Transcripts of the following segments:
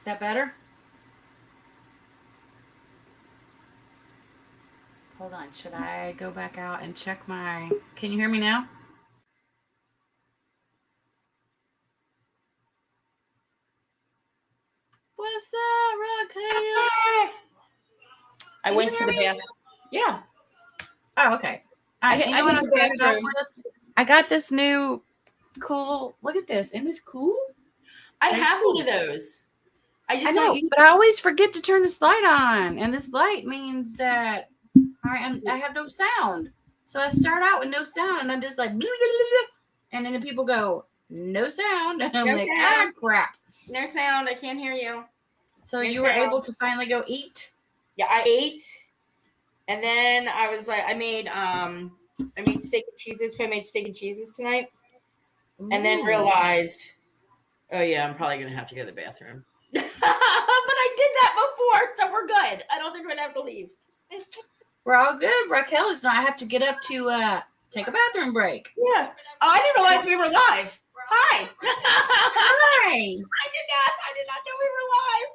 Is that better? Hold on. Should I go back out and check my... Can you hear me now? What's up, Raquel? I went to the bathroom. Yeah. Oh, okay. I got this new cool... Look at this. Isn't this cool? I have one of those. I know, but I always forget to turn this light on. And this light means that I have no sound. So I start out with no sound, and I'm just like, blah, blah, blah, blah. And then the people go, no sound. And I'm like, crap. No sound. I can't hear you. So you were able to finally go eat? Yeah, I ate. And then I was like, I made steak and cheeses, homemade steak and cheeses tonight. Ooh. And then realized, oh yeah, I'm probably going to have to go to the bathroom. But I did that before, so we're good. I don't think we're going to have to leave. We're all good. Raquel does not have to get up to take a bathroom break. Yeah. Oh, I didn't realize we were live. Hi. Hi. I did not know we were live.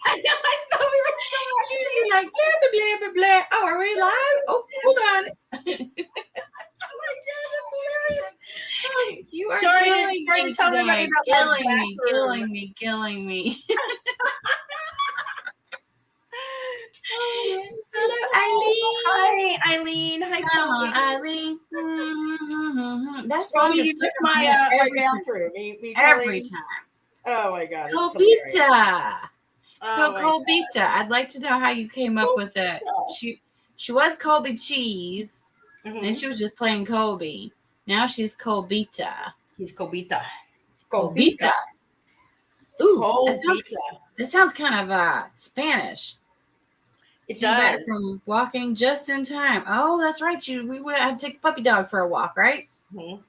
I thought we were still live. She's like, blah, blah, blah, blah, blah. Oh, are we live? Oh, hold on. Oh my God, that's hilarious. You are sorry to tell today. everybody about Killing me. Hello, Eileen. Hi, Eileen. Hi, come on, Eileen. Mm-hmm. That's my bathroom every time. Oh my God. Colbita. So Colbita, I'd like to know how you came up with it. She was Colby Cheese, and she was just plain Colby. Now she's Colbita. She's Colbita. Colbita. Ooh, that sounds kind of Spanish. It does. From walking just in time. Oh, that's right. We had to take a puppy dog for a walk, right? Mm-hmm.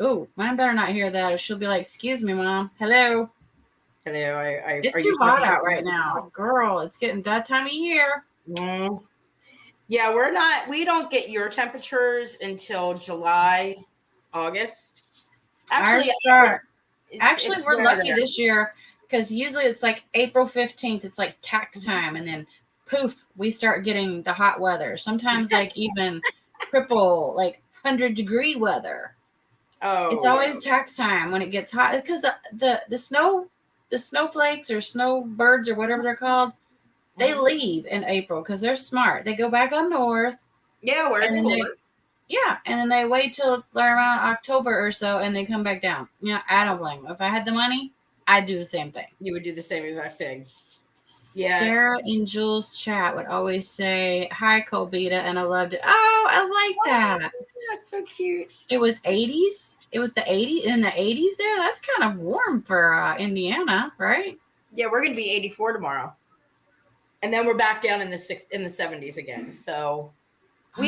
Oh, mine better not hear that, or she'll be like, "Excuse me, Mom. Hello." It's too hot out right now, girl. It's getting that time of year. Mm. Yeah, we don't get your temperatures until July, August. Actually, we're lucky this year because usually it's like April 15th. It's like tax time, and then poof, we start getting the hot weather. Sometimes like even triple, like 100-degree weather. Oh, it's always tax time when it gets hot because the snowflakes or snowbirds or whatever they're called, they leave in April because they're smart. They go back up north. Yeah, where it's cooler. And then they wait till around October or so, and they come back down. Yeah, I don't blame them. If I had the money, I'd do the same thing. You would do the same exact thing. Yeah. Sarah in Jules' chat would always say, "Hi, Colbita," and I loved it. Oh, I like that. That's so cute. It was 80s. It was the 80s in the 80s there. That's kind of warm for Indiana, right? Yeah, we're gonna be 84 tomorrow, and then we're back down in the 70s again. So where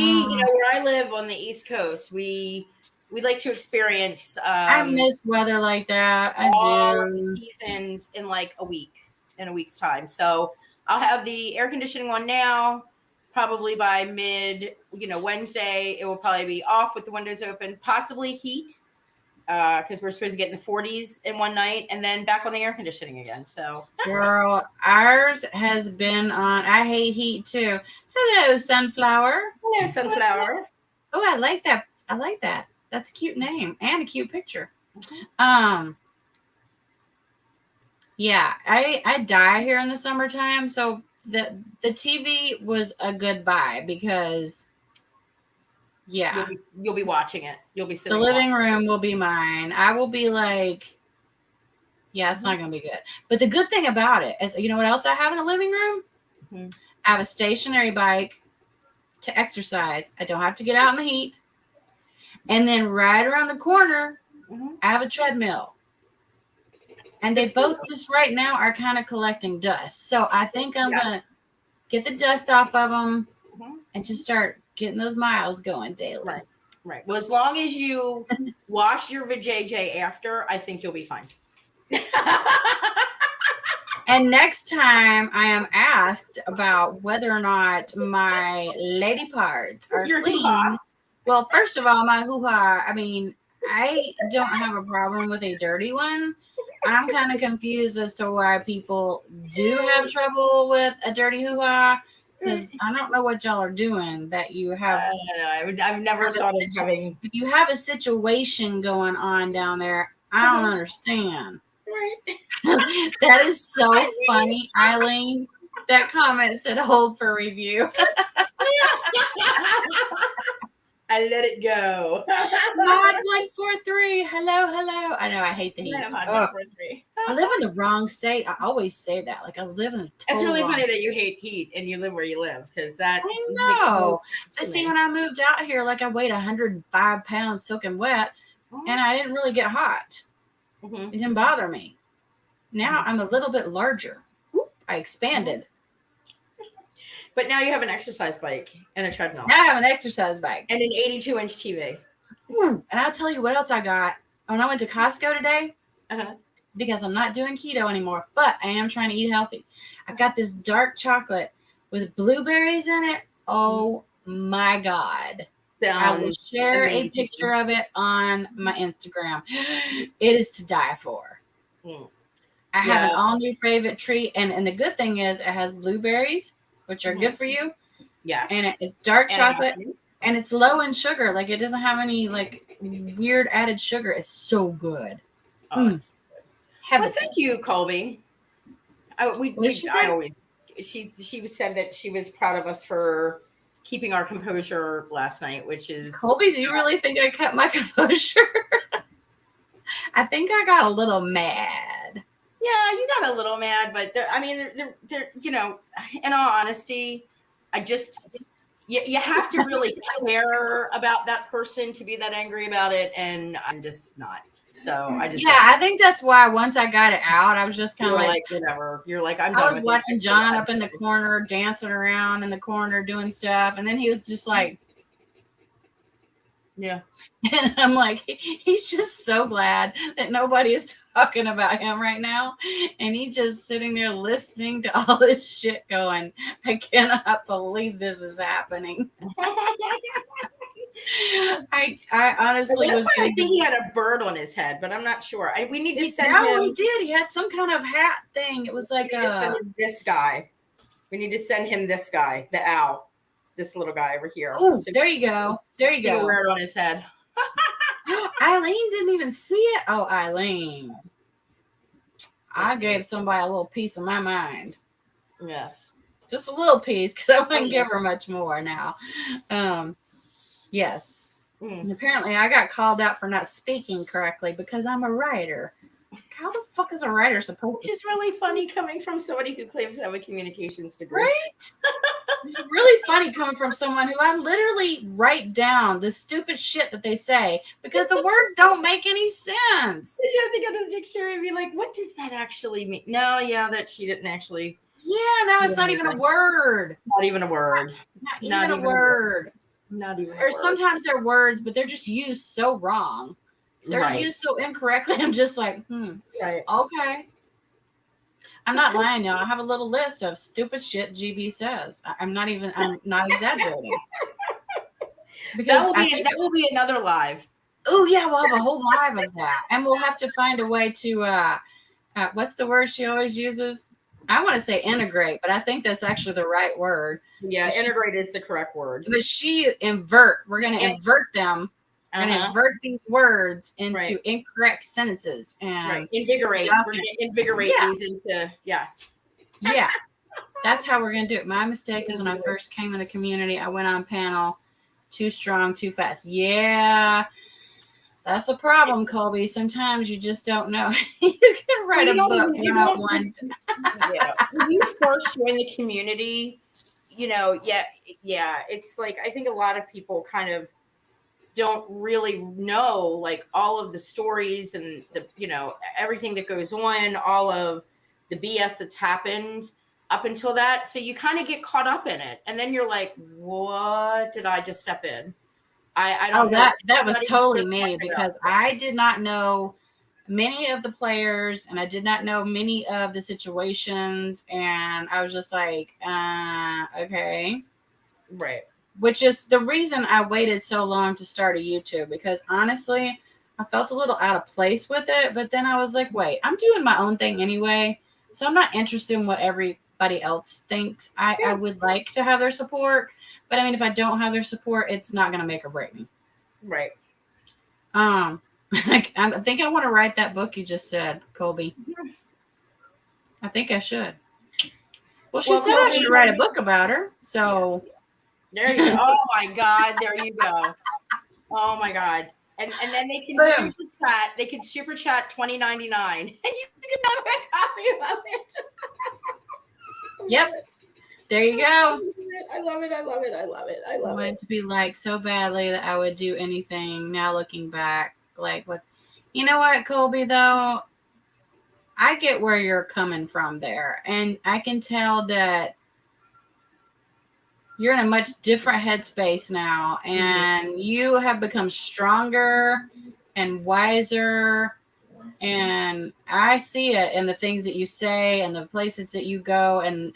I live on the East Coast, we like to experience. I miss weather like that. I do. Seasons in like a week's time. So I'll have the air conditioning on now. Probably by Wednesday, it will probably be off with the windows open, possibly heat, because we're supposed to get in the 40s in one night, and then back on the air conditioning again. So, girl, ours has been on. I hate heat too. Hello, Sunflower. Hello, Sunflower. Oh, I like that. That's a cute name and a cute picture. Mm-hmm. Yeah, I die here in the summertime, so the TV was a good buy because you'll be watching it. You'll be sitting. The living room will be mine. I will be like, it's not gonna be good. But the good thing about it is, you know what else I have in the living room? Mm-hmm. I have a stationary bike to exercise. I don't have to get out in the heat. And then right around the corner, I have a treadmill. And they both just right now are kind of collecting dust. So I think I'm going to get the dust off of them and just start getting those miles going daily. Right. Well, as long as you wash your vajayjay after, I think you'll be fine. And next time I am asked about whether or not my lady parts are clean. Well, first of all, my hoo-ha, I mean, I don't have a problem with a dirty one. I'm kind of confused as to why people do have trouble with a dirty hoo-ha, because I don't know what y'all are doing that you have. I don't know. I've never thought of having. If you have a situation going on down there, I don't understand. Right. That is so funny, Eileen. That comment said hold for review. I let it go. Mod 143. Hello, hello. I know I hate the heat. I live in the wrong state. I always say that. Like I live in a total It's really wrong funny state. that you hate heat and you live where you live, because that I makes know. no sense But to see, me. when I moved out here, like I weighed 105 pounds soaking wet, and I didn't really get hot. It didn't bother me. Now I'm a little bit larger. I expanded. But now you have an exercise bike and a treadmill. Now I have an exercise bike. And an 82-inch TV. And I'll tell you what else I got. When I went to Costco today, because I'm not doing keto anymore, but I am trying to eat healthy. I got this dark chocolate with blueberries in it. Oh my God. I will share a picture of it on my Instagram. It is to die for. I have an all new favorite treat. And the good thing is it has blueberries, which are good for you. Yes. And it is dark chocolate. And it's low in sugar. Like it doesn't have any like weird added sugar. It's so good. It's good. Well, thank you, Colby. She said that she was proud of us for keeping our composure last night, which is Colby. Do you really think I kept my composure? I think I got a little mad. Yeah, you got a little mad, but they're you know, in all honesty, you have to really care about that person to be that angry about it, and I'm just not. So I think that's why once I got it out, I was just kind of like whatever. You're like, I'm done. I was watching John up in the corner, dancing around in the corner, doing stuff, and then he was just like, yeah. And I'm like, he's just so glad that nobody is talking about him right now. And he's just sitting there listening to all this shit going, I cannot believe this is happening. I honestly was I think he had a bird on his head, but I'm not sure. We need to send him. No, he did. He had some kind of hat thing. It was like this guy. We need to send him this guy, the owl. This little guy over here. Oh, so there you go. There you go. Wear it on his head. Eileen didn't even see it. Oh, Eileen. I gave somebody a little piece of my mind. Yes. Just a little piece, because I wouldn't give her much more now. Yes. And apparently I got called out for not speaking correctly because I'm a writer. How the fuck is a writer supposed to speak? It's really funny coming from somebody who claims to have a communications degree. Right? It's really funny coming from someone who I literally write down the stupid shit that they say because the words don't make any sense. You have to go to the dictionary and be like, what does that actually mean? No, that she didn't actually. Yeah, no, it's not even a word. Not even a word. Not even a word. Not even. Or sometimes they're words, but they're just used so wrong. They're used so incorrectly. I'm just like, right. Okay. I'm not lying, y'all. I have a little list of stupid shit GB says. I'm not exaggerating. Because that will be another live. Oh yeah, we'll have a whole live of that. And we'll have to find a way to what's the word she always uses? I want to say integrate, but I think that's actually the right word. Yeah, integrate is the correct word. But we're gonna invert them. We're going to invert these words into incorrect sentences. And invigorate. We're going to invigorate these into, yes. Yeah. That's how we're going to do it. My mistake is when I first came in the community, I went on panel too strong, too fast. Yeah. That's a problem, Colby. Sometimes you just don't know. You can write a book one-on-one. When you first join the community, it's like, I think a lot of people kind of don't really know like all of the stories and the everything that goes on, all of the BS that's happened up until that. So you kind of get caught up in it, and then you're like, what did I just step in? I don't know. That was totally me, because I did not know many of the players and I did not know many of the situations, and I was just like, okay. Right. Which is the reason I waited so long to start a YouTube, because honestly, I felt a little out of place with it, but then I was like, wait, I'm doing my own thing anyway. So I'm not interested in what everybody else thinks. I would like to have their support, but I mean, if I don't have their support, it's not going to make or break me. Right. I think I want to write that book you just said, Colby. I think I should. Well, she said I should write a book about her. So there you go. Oh my God. There you go. Oh my God. And then they can super chat. They can super chat $20.99 and you can have a copy of it. Yep. There you go. I love it. I love it. I love it. I love it. I wanted to be like so badly that I would do anything. Now looking back, like what, you know what, Colby, though, I get where you're coming from there. And I can tell that you're in a much different headspace now, and you have become stronger and wiser. And I see it in the things that you say and the places that you go. And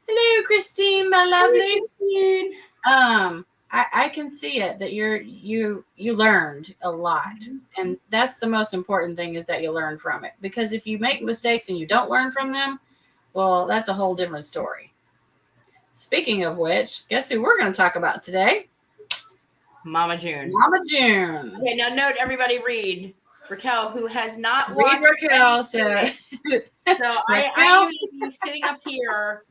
hello, Christine, my lovely. Christine. I can see it that you learned a lot, and that's the most important thing, is that you learn from it. Because if you make mistakes and you don't learn from them, well, that's a whole different story. Speaking of which, guess who we're going to talk about today? Mama June. Mama June. Okay, now note, everybody read Raquel, who has not watched. Read Raquel said. So I usually be sitting up here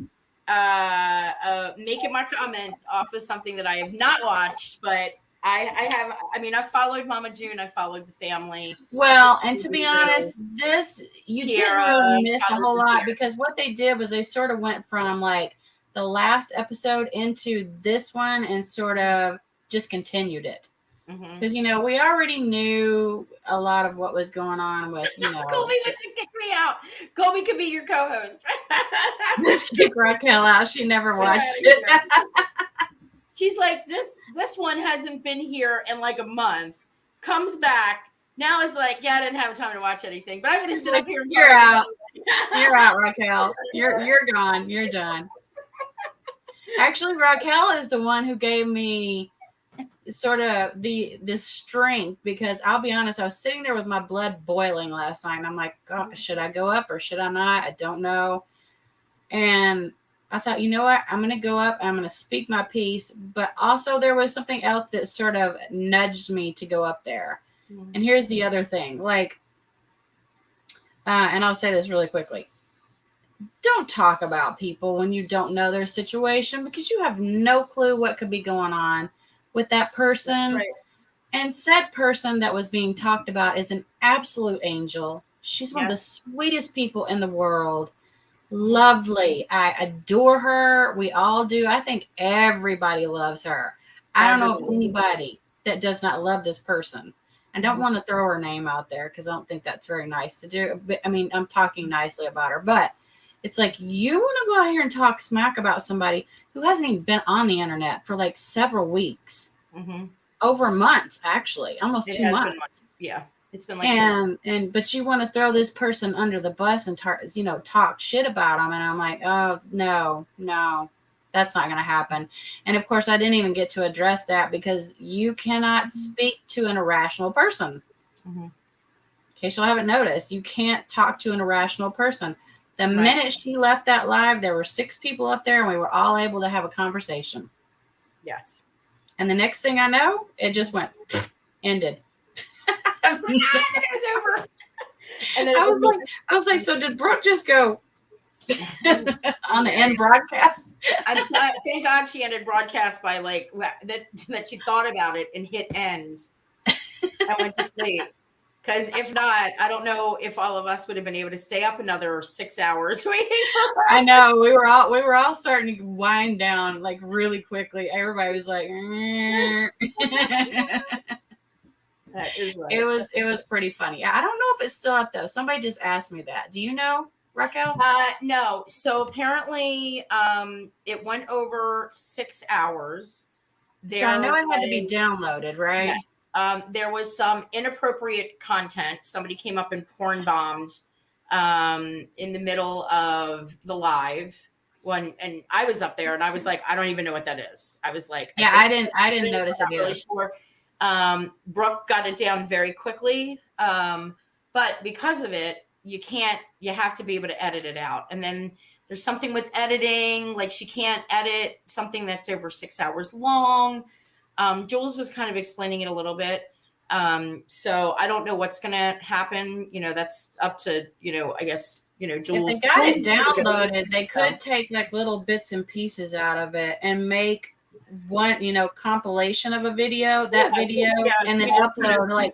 making my comments off of something that I have not watched, but I have. I mean, I followed Mama June. I followed the family. Well, and to be honest, this you didn't really miss a whole lot, because what they did was they sort of went from like the last episode into this one and sort of just continued it. Because, you know, we already knew a lot of what was going on with, you know. Colby wants to kick me out. Colby could be your co-host. Let's kick Raquel out. She never watched it. She's like, this one hasn't been here in like a month. Comes back. Now is like, yeah, I didn't have time to watch anything. But I'm going to sit up here and You're out. You're out, Raquel. You're gone. You're done. Actually, Raquel is the one who gave me sort of this strength, because I'll be honest, I was sitting there with my blood boiling last night, and I'm like, God, should I go up or should I not? I don't know. And I thought, you know what? I'm going to go up. I'm going to speak my piece. But also there was something else that sort of nudged me to go up there. Mm-hmm. And here's the other thing. Like, and I'll say this really quickly. Don't talk about people when you don't know their situation, because you have no clue what could be going on with that person. Right. And said person that was being talked about is an absolute angel. She's one of the sweetest people in the world. Lovely. I adore her. We all do. I think everybody loves her. I don't know of anybody that does not love this person. I don't want to throw her name out there because I don't think that's very nice to do. But, I mean, I'm talking nicely about her, but it's like, you want to go out here and talk smack about somebody who hasn't even been on the internet for like several weeks, over months, actually, almost 2 months. Yeah. It's been like, but you want to throw this person under the bus and talk shit about them. And I'm like, oh, no, that's not going to happen. And of course, I didn't even get to address that, because you cannot speak to an irrational person. In case you haven't noticed, you can't talk to an irrational person. The minute she left that live, there were 6 people up there, and we were all able to have a conversation. Yes. And the next thing I know, it just went, ended. And it was over. And then I was like, so did Brooke just go on the end broadcast? Thank God she ended broadcast by like that she thought about it and hit end. I went to sleep. Because if not, I don't know if all of us would have been able to stay up another 6 hours waiting for her. I know, we were all starting to wind down like really quickly. Everybody was like, That is right. It was pretty funny. I don't know if it's still up though. Somebody just asked me that. Do you know, Raquel? No. So apparently, it went over 6 hours. So I know it had to be downloaded, right? Yes. There was some inappropriate content. Somebody came up and porn bombed in the middle of the live one, and I was up there and I was like, I don't even know what that is. I was like, yeah, I didn't notice it either. Really sure. Brooke got it down very quickly. But because of it, you have to be able to edit it out. And then there's something with editing, like she can't edit something that's over 6 hours long. Jules was kind of explaining it a little bit. So I don't know what's going to happen. That's up to, I guess, Jules. If they got it downloaded, they could take like little bits and pieces out of it and make one, compilation of a video, and then upload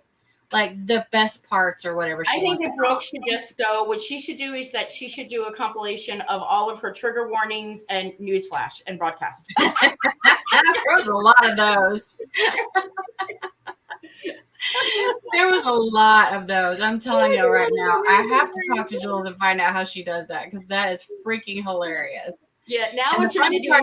like the best parts or whatever. I think that Brooke should just go. What she should do is that she should do a compilation of all of her trigger warnings and newsflash and broadcast. There was a lot of those. There was a lot of those. I'm telling you right now. I have to talk to Jules and find out how she does that, because that is freaking hilarious. Yeah. Now what you're going to do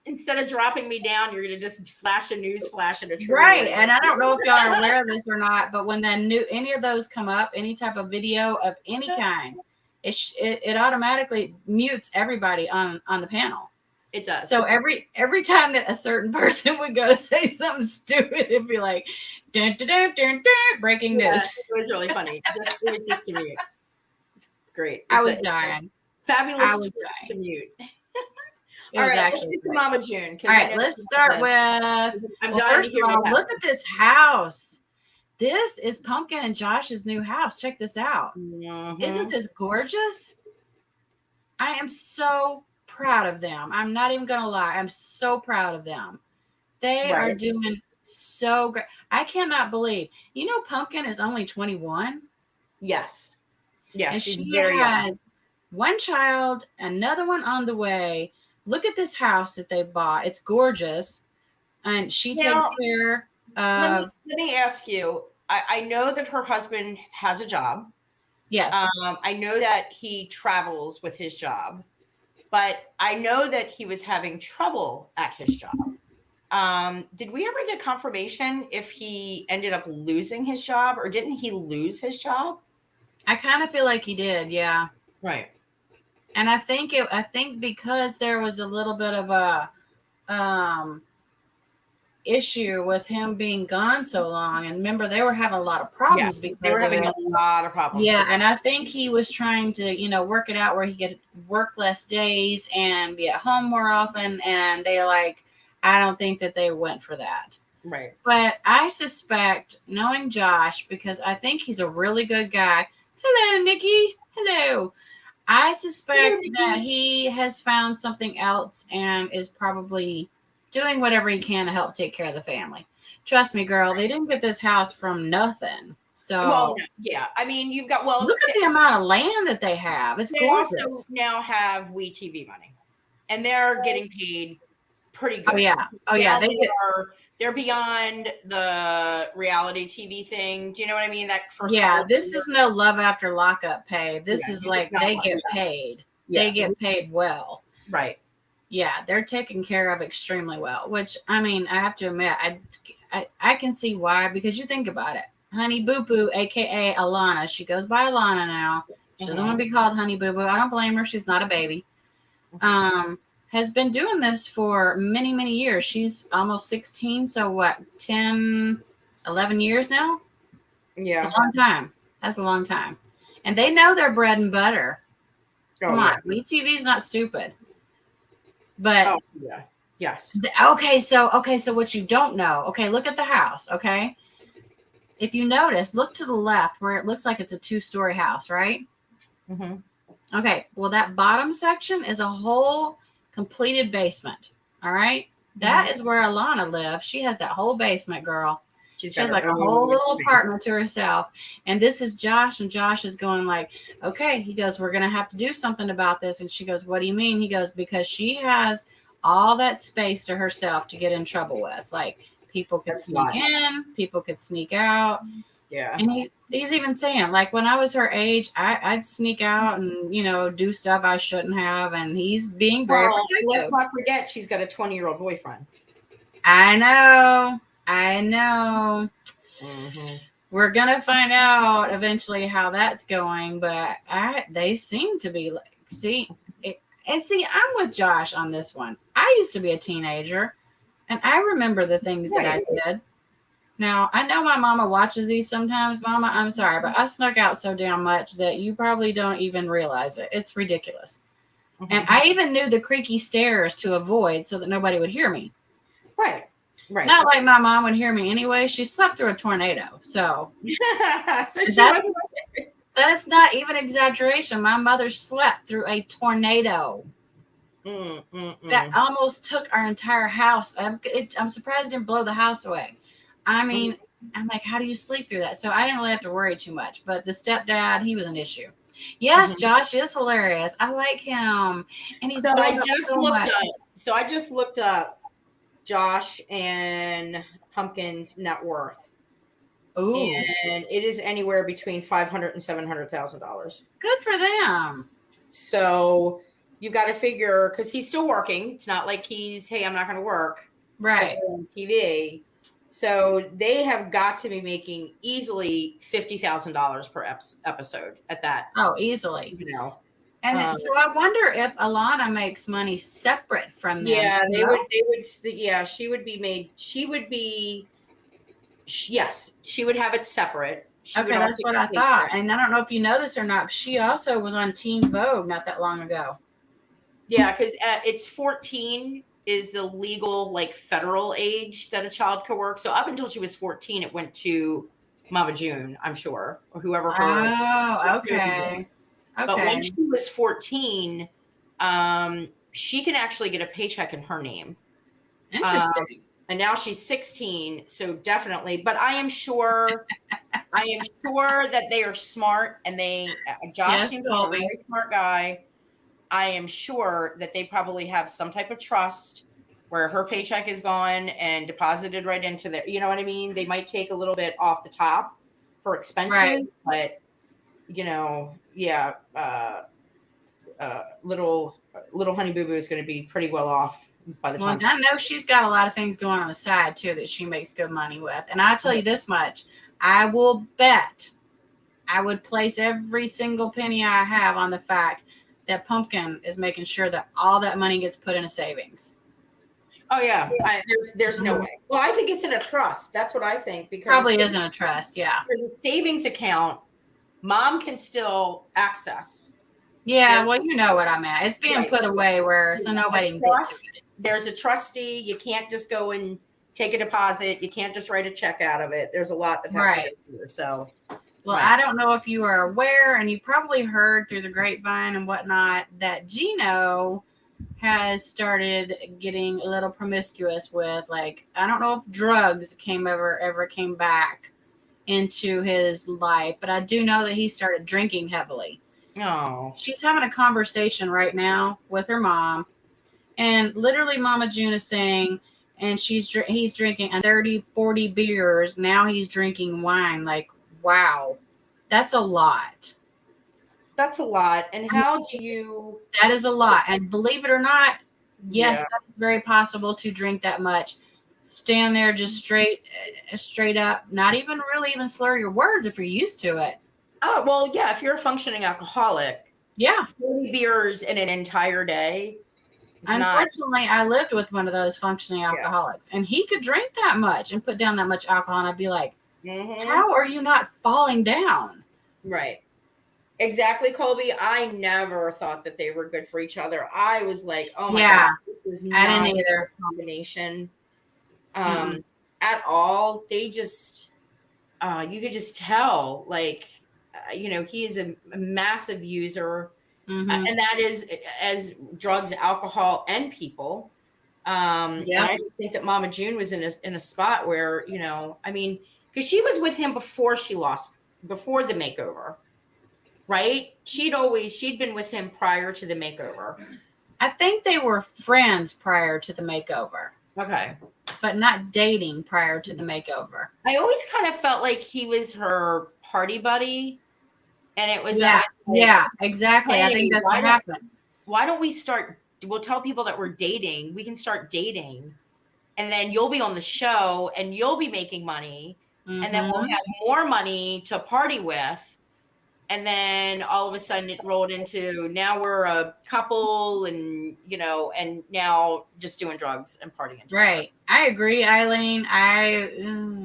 instead of dropping me down, you're going to just flash a news flash and a trigger. Right. And I don't know if y'all are aware of this or not, but when any of those come up, any type of video of any kind, it automatically mutes everybody on the panel. It does. So every time that a certain person would go to say something stupid, it'd be like, dun, dun, dun, dun, dun, breaking news. It was really funny. It was just to mute. It's great. I was dying. Fabulous to mute. It was actually Mama June. All right, let's start with. First of all, look at this house. This is Pumpkin and Josh's new house. Check this out. Mm-hmm. Isn't this gorgeous? I am so proud of them. I'm not even gonna lie. I'm so proud of them. They are doing so great. I cannot believe. Pumpkin is only 21. Yes. Yes. And she has one child, another one on the way. Look at this house that they bought. It's gorgeous. And she takes care of. Let me ask you. I know that her husband has a job. Yes. I know that he travels with his job. But I know that he was having trouble at his job. Did we ever get confirmation if he ended up losing his job, or didn't he lose his job? I kind of feel like he did. Yeah. Right. And I think because there was a little bit of a issue with him being gone so long, and remember they were having a lot of problems because they were having a lot of problems. Yeah, and I think he was trying to work it out where he could work less days and be at home more often. And they're like, I don't think that they went for that. Right. But I suspect, knowing Josh, because I think he's a really good guy. Hello, Nikki. Hello. I suspect that he has found something else and is probably doing whatever he can to help take care of the family. Trust me, girl, they didn't get this house from nothing. So, yeah. I mean, you've got, look at the amount of land that they have. It's gorgeous. They also now have WEtv money, and they're getting paid pretty good. Oh, yeah. They're beyond the reality TV thing. Do you know what I mean? That first. Yeah, this is no Love After Lockup pay. This is like they get paid. Yeah. They get paid well. Right. Yeah, they're taken care of extremely well, which, I mean, I have to admit, I can see why, because you think about it. Honey Boo Boo, a.k.a. Alana. She goes by Alana now. She doesn't want to be called Honey Boo Boo. I don't blame her. She's not a baby. Has been doing this for many, many years. She's almost 16. So what, 10, 11 years now? Yeah. It's a long time. That's a long time. And they know their bread and butter. Come on. WeTV's not stupid. But yes. Okay, so what you don't know. Okay, look at the house, okay? If you notice, look to the left where it looks like it's a 2-story house, right? Mm-hmm. Okay, well, that bottom section is a whole completed basement, all right? That is where Alana lives. She has that whole basement, girl. She has like a whole little apartment to herself. And this is Josh, and Josh is going like, okay. He goes, we're going to have to do something about this. And she goes, what do you mean? He goes, because she has all that space to herself to get in trouble with. Like, people could sneak in, people could sneak out. Yeah. And he's even saying, like, when I was her age, I'd sneak out and, do stuff I shouldn't have. And he's being very protective. Let's not forget she's got a 20-year-old boyfriend. I know. Mm-hmm. We're gonna find out eventually how that's going, but they seem to be like, see, I'm with Josh on this one. I used to be a teenager, and I remember the things that I did. Now, I know my mama watches these sometimes. Mama, I'm sorry, but I snuck out so damn much that you probably don't even realize it. It's ridiculous. Mm-hmm. And I even knew the creaky stairs to avoid so that nobody would hear me. Right. Not like my mom would hear me anyway. She slept through a tornado. So, that's not even exaggeration. My mother slept through a tornado that almost took our entire house. I'm surprised it didn't blow the house away. I mean, I'm like, how do you sleep through that? So I didn't really have to worry too much. But the stepdad, he was an issue. Yes, Josh is hilarious. I like him, and he's I just looked up Josh and Pumpkin's net worth. Ooh. And it is anywhere between $500,000 and $700,000. Good for them. So you've got to figure, because he's still working. It's not like hey, I'm not going to work. Right. On TV. So they have got to be making easily $50,000 per episode at that. Oh, easily. You know. And so I wonder if Alana makes money separate from them. Yeah, they would. Yeah, she would be made. Yes, she would have it separate. Okay, that's what I thought. And I don't know if you know this or not, but she also was on Teen Vogue not that long ago. Yeah, because it's 14 is the legal, like, federal age that a child could work. So up until she was 14, it went to Mama June, I'm sure, or whoever her. Oh, okay. But when she was 14, she can actually get a paycheck in her name. Interesting. And now she's 16, so definitely. But I am sure that they are smart, and Josh seems like a very smart guy. I am sure that they probably have some type of trust where her paycheck is gone and deposited right into there. You know what I mean? They might take a little bit off the top for expenses, but yeah, little Honey Boo Boo is going to be pretty well off by the time. I know she's got a lot of things going on the side too that she makes good money with. And I tell you this much, I will bet I would place every single penny I have on the fact that Pumpkin is making sure that all that money gets put in a savings. Oh yeah, there's no way. Well, I think it's in a trust. That's what I think, because probably isn't a trust. Yeah, there's a savings account. Mom can still access. Yeah, well, you know what I meant. It's being put away so nobody can get to it. There's a trustee. You can't just go and take a deposit. You can't just write a check out of it. There's a lot that has to go through. So. Well, I don't know if you are aware, and you probably heard through the grapevine and whatnot, that Gino has started getting a little promiscuous with, like, I don't know if drugs ever came back into his life, but I do know that he started drinking heavily. Oh. She's having a conversation right now with her mom, and literally Mama June is saying, and he's drinking 30, 40 beers. Now he's drinking wine. Like, wow, that's a lot. That's a lot. And how do you... That is a lot. And believe it or not, yes, that is very possible to drink that much. Stand there just straight up, not even really even slur your words if you're used to it. Oh, well, yeah, if you're a functioning alcoholic. Yeah. 40 beers in an entire day. Unfortunately, I lived with one of those functioning alcoholics, and he could drink that much and put down that much alcohol, and I'd be like, how are you not falling down? Right. Exactly, Colby. I never thought that they were good for each other. I was like, oh my God, this is not a combination at all. They just, you could just tell, like, he is a massive user. And that is as drugs, alcohol, and people. And I just think that Mama June was in a spot where, because she was with him before the makeover, right? She'd been with him prior to the makeover. I think they were friends prior to the makeover. Okay. But not dating prior to the makeover. I always kind of felt like he was her party buddy. And it was exactly. Hey, I think that's what happened. Why don't we'll tell people that we're dating. We can start dating, and then you'll be on the show and you'll be making money, and then we'll have more money to party with. And then all of a sudden it rolled into now we're a couple and, and now just doing drugs and partying together. Right. I agree, Eileen.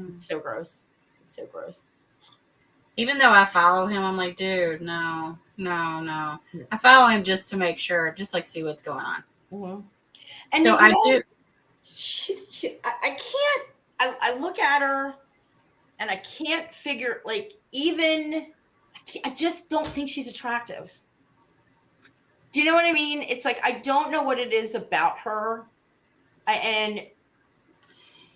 It's so gross. It's so gross. Even though I follow him, I'm like, dude, no. I follow him just to make sure, just like see what's going on. Mm-hmm. And so I do. I can't. I look at her, and I can't figure I just don't think she's attractive. Do you know what I mean? It's like I don't know what it is about her, and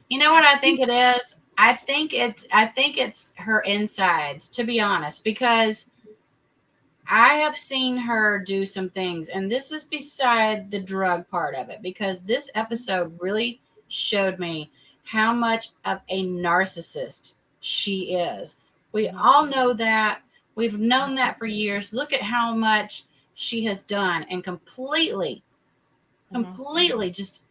you know what I think it is. I think it's her insides, to be honest, because I have seen her do some things, and this is beside the drug part of it, because this episode really showed me how much of a narcissist she is. We all know that. We've known that for years. Look at how much she has done and completely just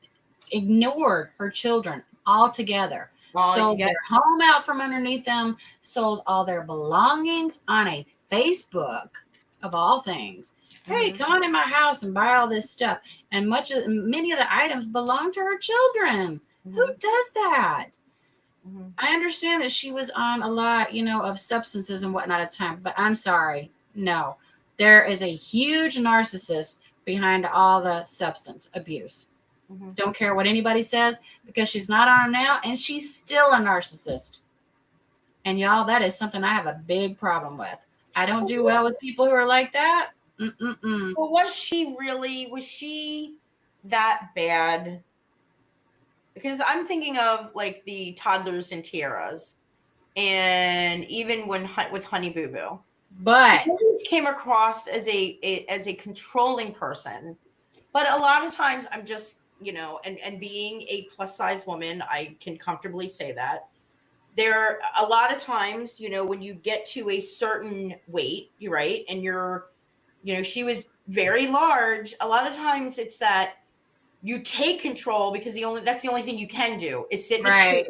ignored her children altogether. Sold their home out from underneath them, sold all their belongings on a Facebook, of all things. Hey, come on in my house and buy all this stuff. And many of the items belong to her children. Who does that? I understand that she was on a lot, of substances and whatnot at the time, but I'm sorry. No, there is a huge narcissist behind all the substance abuse. Don't care what anybody says, because she's not on now and she's still a narcissist. And y'all, that is something I have a big problem with. I don't do well with people who are like that. Well, was she that bad? Because I'm thinking of like the toddlers and tiaras, and even with Honey Boo Boo. But she always came across as a controlling person. But a lot of times I'm just, and being a plus size woman, I can comfortably say that. There are a lot of times, when you get to a certain weight, you're right, and she was very large. A lot of times it's that you take control because that's the only thing you can do is sit in a chair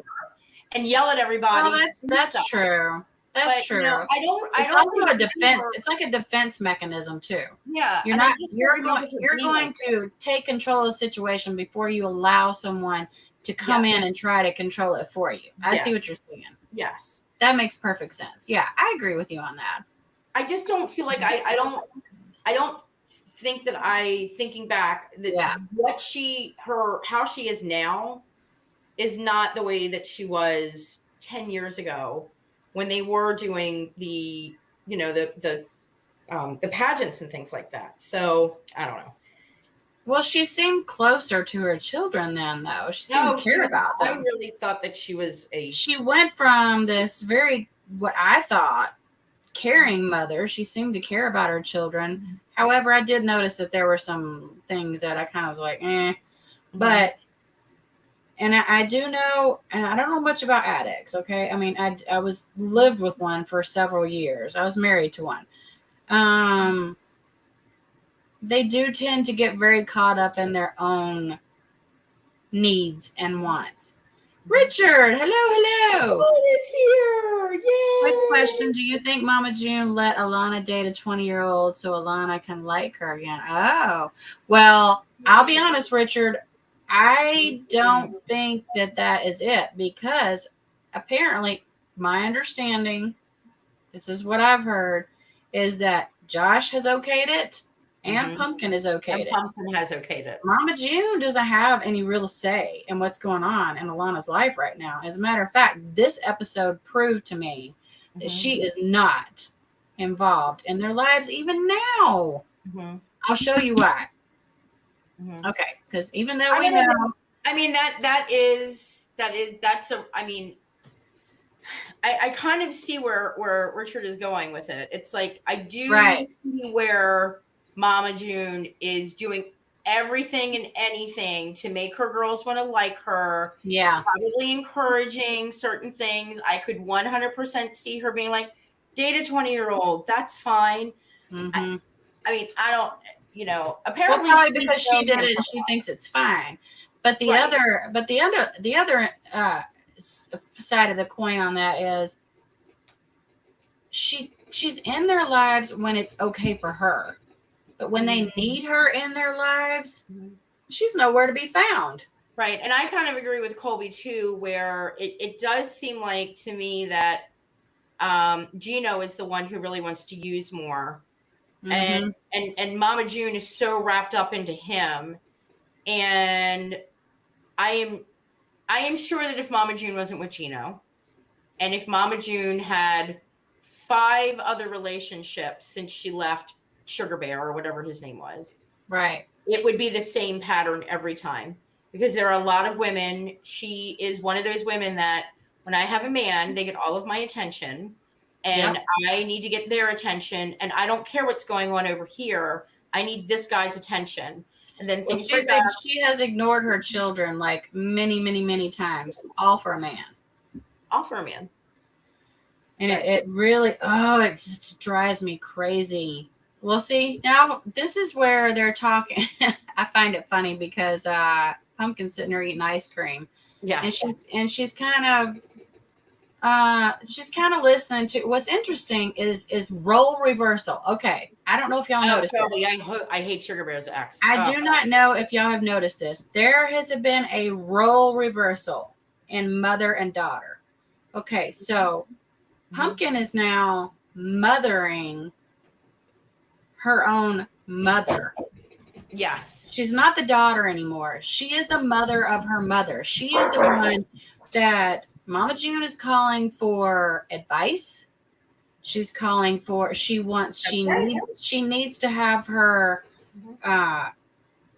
and yell at everybody. Well, that's true. That's true. It's also a defense. It's like a defense mechanism too. Yeah. You're going to take control of the situation before you allow someone to come in and try to control it for you. I see what you're saying. Yes. That makes perfect sense. Yeah, I agree with you on that. I just don't feel like I don't think that thinking back that how she is now is not the way that she was 10 years ago when they were doing the pageants and things like that. So I don't know. Well, she seemed closer to her children then, though. She seemed to care about them. I really thought that she went from this very, what I thought, caring mother. She seemed to care about her children. However, I did notice that there were some things that I kind of was like, But, and I do know, and I don't know much about addicts, okay? I mean, I lived with one for several years. I was married to one. They do tend to get very caught up in their own needs and wants. Richard, hello. Is here. Yay. Quick question. Do you think Mama June let Alana date a 20-year-old so Alana can like her again? Oh, well, I'll be honest, Richard. I don't think that is it, because apparently my understanding, this is what I've heard, is that Josh has okayed it. And Pumpkin is okayed it. Pumpkin has okayed it. Mama June doesn't have any real say in what's going on in Alana's life right now. As a matter of fact, this episode proved to me that she is not involved in their lives even now. I'll show you why. Okay, because even though we know, I mean I kind of see where Richard is going with it. It's like I do see where Mama June is doing everything and anything to make her girls want to like her. Yeah. Probably encouraging certain things. I could 100% see her being like, date a 20-year-old. That's fine. I mean, I don't, apparently probably because she did it and she thinks it's fine. But the other side of the coin on that is she's in their lives when it's okay for her. But when they need her in their lives, she's nowhere to be found. Right. And I kind of agree with Colby too, where it does seem like to me that Gino is the one who really wants to use more. Mm-hmm. And Mama June is so wrapped up into him. And I am sure that if Mama June wasn't with Gino, and if Mama June had 5 other relationships since she left Sugar Bear or whatever his name was, right, it would be the same pattern every time. Because there are a lot of women. She is one of those women that when I have a man, they get all of my attention, and I need to get their attention, and I don't care what's going on over here. I need this guy's attention. And then things like that. She has ignored her children like many, many, many times, all for a man. All for a man. And it really, it just drives me crazy. Well, see, now this is where they're talking. I find it funny because Pumpkin's sitting there eating ice cream. Yeah. And she's kind of listening to what's interesting is role reversal. Okay. I don't know if y'all noticed this. I hate Sugar Bear's ex. I do not know if y'all have noticed this. There has been a role reversal in mother and daughter. Okay, so Pumpkin is now mothering her own mother. Yes. She's not the daughter anymore. She is the mother of her mother. She is the one that Mama June is calling for advice. She's calling for, she needs to have her,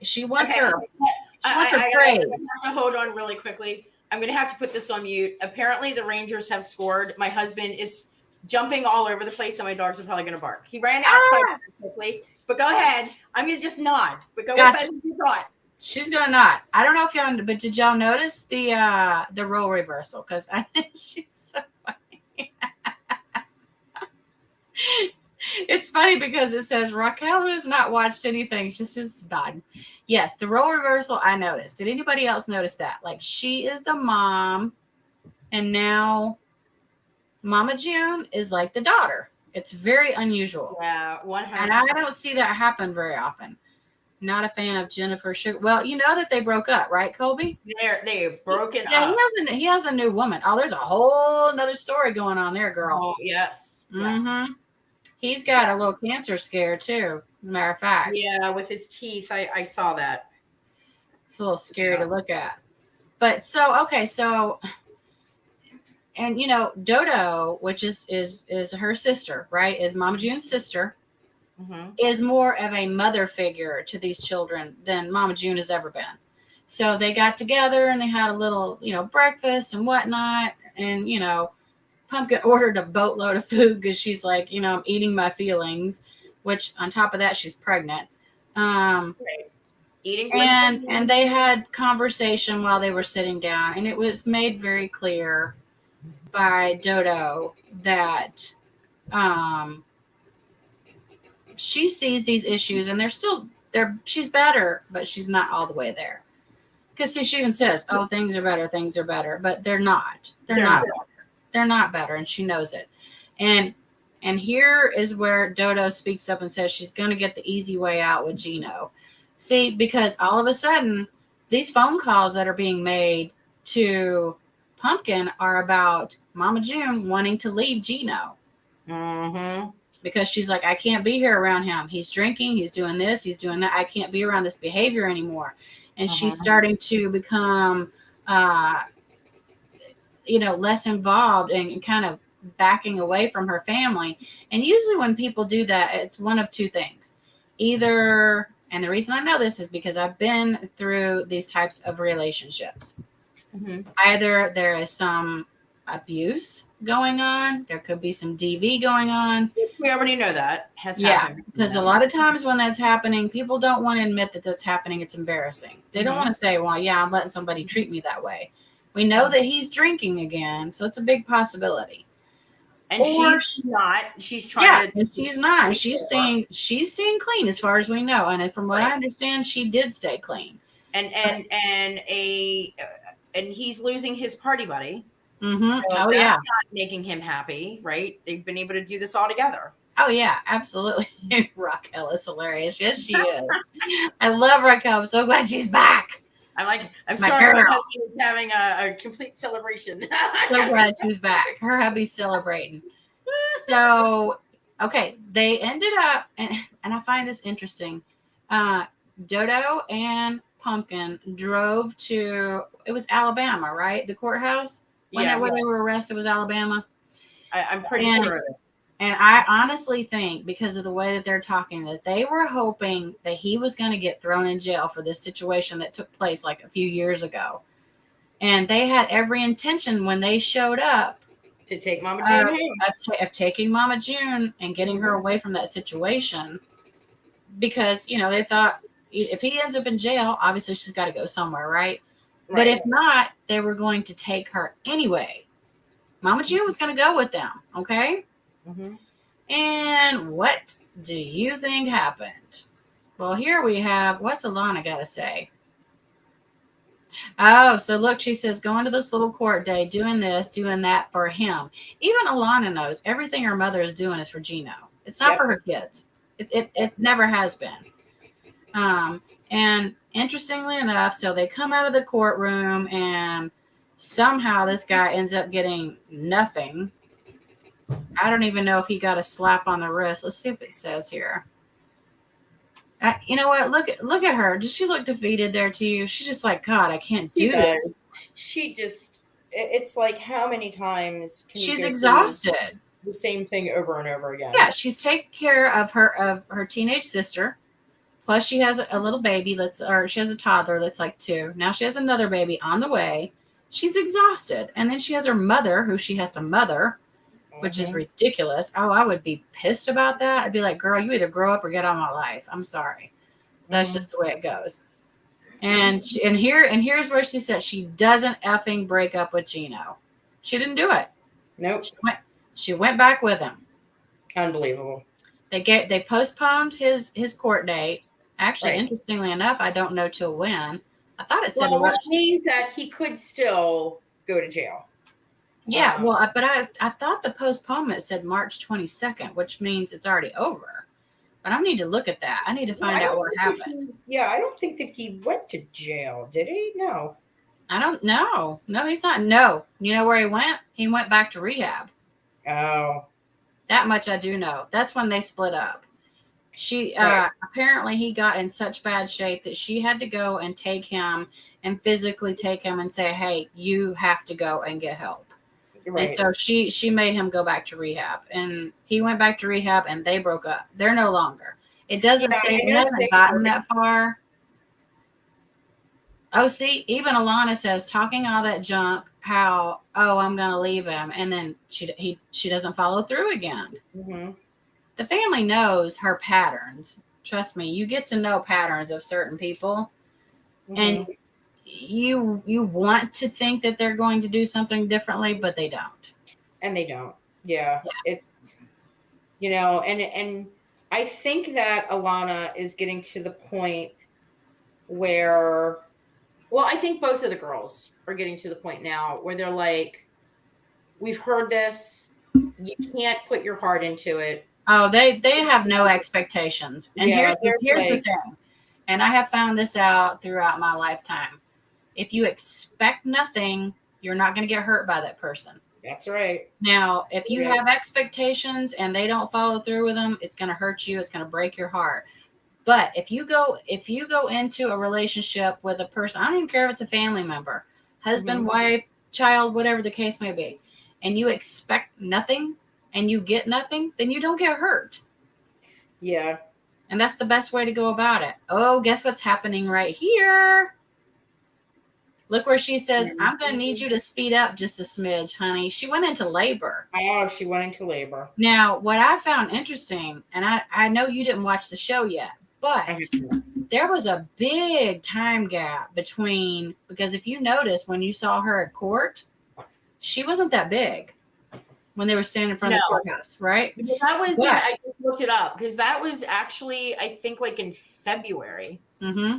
she wants her praise. I have to hold on really quickly. I'm going to have to put this on mute. Apparently the Rangers have scored. My husband is jumping all over the place, and my dogs are probably going to bark. He ran outside quickly, but go ahead. I'm going to just nod, but go ahead with your thought. She's going to nod. I don't know if y'all, but did y'all notice the role reversal? Because she's so funny. It's funny because it says Raquel has not watched anything. She's just nodding. Yes, the role reversal I noticed. Did anybody else notice that? Like, she is the mom, and now Mama June is like the daughter. It's very unusual. Yeah, 100%. And I don't see that happen very often. Not a fan of Jennifer Sugar. Well, you know that they broke up, right, Colby? They're broken up. Yeah, he has a new woman. Oh, there's a whole another story going on there, girl. Oh, yes. Mm-hmm. Yes. He's got a little cancer scare too, matter of fact. Yeah, with his teeth. I saw that. It's a little scary to look at. But so and Dodo, which is her sister, right? Is Mama June's sister, is more of a mother figure to these children than Mama June has ever been. So they got together and they had a little, breakfast and whatnot. And, Pumpkin ordered a boatload of food because she's like, I'm eating my feelings, which on top of that, she's pregnant. Eating and they had conversation while they were sitting down, and it was made very clear by Dodo that she sees these issues and she's better, but she's not all the way there. Because she even says, things are better, but they're not. They're not better, and she knows it. And here is where Dodo speaks up and says she's going to get the easy way out with Gino. See, because all of a sudden, these phone calls that are being made to Pumpkin are about Mama June wanting to leave Gino. Mm-hmm. Because she's like, I can't be here around him. He's drinking. He's doing this. He's doing that. I can't be around this behavior anymore. And she's starting to become less involved and kind of backing away from her family. And usually when people do that, it's one of two things. Either, and the reason I know this is because I've been through these types of relationships. Mm-hmm. Either there is some abuse going on, there could be some DV going on. We already know that has happened. Because a lot of times when that's happening, people don't want to admit that that's happening. It's embarrassing. They don't want to say, well, yeah, I'm letting somebody treat me that way. We know that he's drinking again, so it's a big possibility. And she's not. She's trying to. And she's not. She's staying clean as far as we know. And from what I understand, she did stay clean. And he's losing his party buddy. Mm-hmm. So Oh that's yeah. not making him happy, right? They've been able to do this all together. Oh yeah, absolutely. Raquel is hilarious. Yes, she is. I love Raquel. I'm so glad she's back. I'm It's my sorry, my girl. husband is having a complete celebration. So glad she's back. Her hubby's celebrating. So, okay, they ended up, and I find this interesting. Dodo and Pumpkin drove to, it was Alabama, right? The courthouse? When Yes. they were arrested was Alabama. I'm pretty And, sure. and I honestly think, because of the way that they're talking, that they were hoping that he was going to get thrown in jail for this situation that took place like a few years ago. And they had every intention when they showed up To take Mama June home. of taking Mama June and getting her away from that situation, because they thought if he ends up in jail, obviously she's got to go somewhere, right? But if not, they were going to take her anyway. Mama June was going to go with them, okay? Mm-hmm. And what do you think happened? Well, here we have, what's Alana got to say? Oh, so look, she says, going to this little court day, doing this, doing that for him. Even Alana knows everything her mother is doing is for Gino. It's not for her kids. It never has been. And interestingly enough, so they come out of the courtroom and somehow this guy ends up getting nothing. I don't even know if he got a slap on the wrist. Let's see if it says here. You know what? Look at her. Does she look defeated there to you? She's just like, God, I can't do this. She just, it's like, how many times can she's exhausted. The same thing over and over again. Yeah, she's taking care of her teenage sister. Plus, she has a little baby she has a toddler that's like 2. Now she has another baby on the way. She's exhausted. And then she has her mother, who she has to mother, which is ridiculous. Oh, I would be pissed about that. I'd be like, girl, you either grow up or get on my life. I'm sorry. That's just the way it goes. And here's where she said she doesn't effing break up with Gino. She didn't do it. Nope. She went back with him. Unbelievable. They postponed his court date. Actually, interestingly enough, I don't know till when. I thought it said March. It means that he could still go to jail. Yeah, but I thought the postponement said March 22nd, which means it's already over. But I need to look at that. I need to find out what happened. I don't think that he went to jail, did he? No. I don't know. No, he's not. No. You know where he went? He went back to rehab. Oh. That much I do know. That's when they split up. Apparently he got in such bad shape that she had to go and take him and physically take him and say, hey, you have to go and get help. Right. And so she made him go back to rehab, and he went back to rehab, and they broke up. They're no longer. It doesn't say, it hasn't gotten that far. Oh, see, even Alana says, talking all that junk, how, I'm going to leave him. And then she doesn't follow through again. Mm-hmm. The family knows her patterns. Trust me, you get to know patterns of certain people. Mm-hmm. And you want to think that they're going to do something differently, but they don't. And they don't. Yeah. It's, and I think that Alana is getting to the point where, I think both of the girls are getting to the point now where they're like, we've heard this. You can't put your heart into it. Oh, they have no expectations. And here's the thing. And I have found this out throughout my lifetime. If you expect nothing, you're not going to get hurt by that person. That's right. Now, if you have expectations and they don't follow through with them, it's going to hurt you. It's going to break your heart. But if you go into a relationship with a person, I don't even care if it's a family member, husband, wife, child, whatever the case may be, and you expect nothing and you get nothing, then you don't get hurt. Yeah. And that's the best way to go about it. Oh, guess what's happening right here? Look where she says, I'm going to need you to speed up just a smidge, honey. She went into labor. Oh, she went into labor. Now, what I found interesting, and I know you didn't watch the show yet, but there was a big time gap between, because if you notice, when you saw her at court, she wasn't that big when they were standing in front of the courthouse, right? That was, I just looked it up, because that was actually, I think, like in February. Mm-hmm.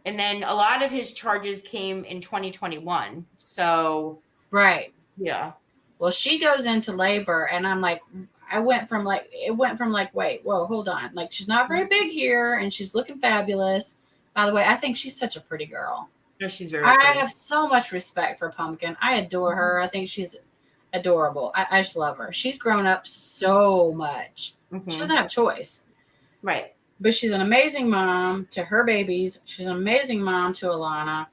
And then a lot of his charges came in 2021. So. Right. Yeah. Well, she goes into labor, and I'm like, it went from like, wait, whoa, hold on. Like, she's not very big here, and she's looking fabulous. By the way, I think she's such a pretty girl. No, she's very I pretty. have so much respect for Pumpkin. I adore her. I think she's adorable. I just love her. She's grown up so much. She doesn't have a choice. Right. But she's an amazing mom to her babies. She's an amazing mom to Alana.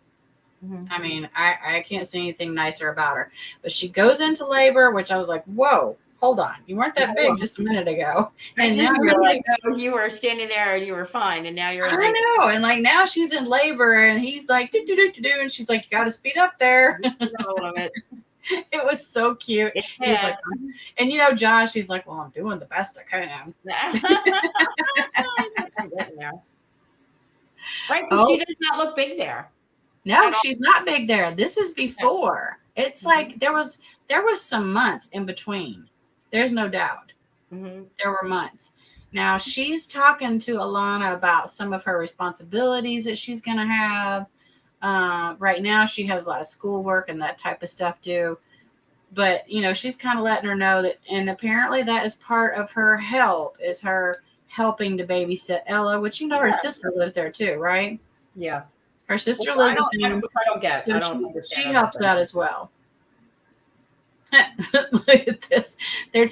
I mean, I can't say anything nicer about her. But she goes into labor, which I was like, whoa, hold on. You weren't that big just a minute ago. And now you're like, you were standing there and you were fine. And now you're I know. And like now she's in labor and he's like, do, do, do, do, do. And she's like, you got to speed up there. a little bit. It was so cute. Yeah. He was like, and you know, Josh, he's like, well, I'm doing the best I can. Right. Because she does not look big there. No, she's not big there. This is before. It's like there was some months in between. There's no doubt. There were months. Now she's talking to Alana about some of her responsibilities that she's going to have. Right now she has a lot of schoolwork and that type of stuff due. But, you know, she's kind of letting her know that, and apparently that is part of her help, is her helping to babysit Ella, which, you know, her sister lives there too, right? Yeah. Her sister lives there. I don't get. So I don't understand. She helps out as well. Look at this. They're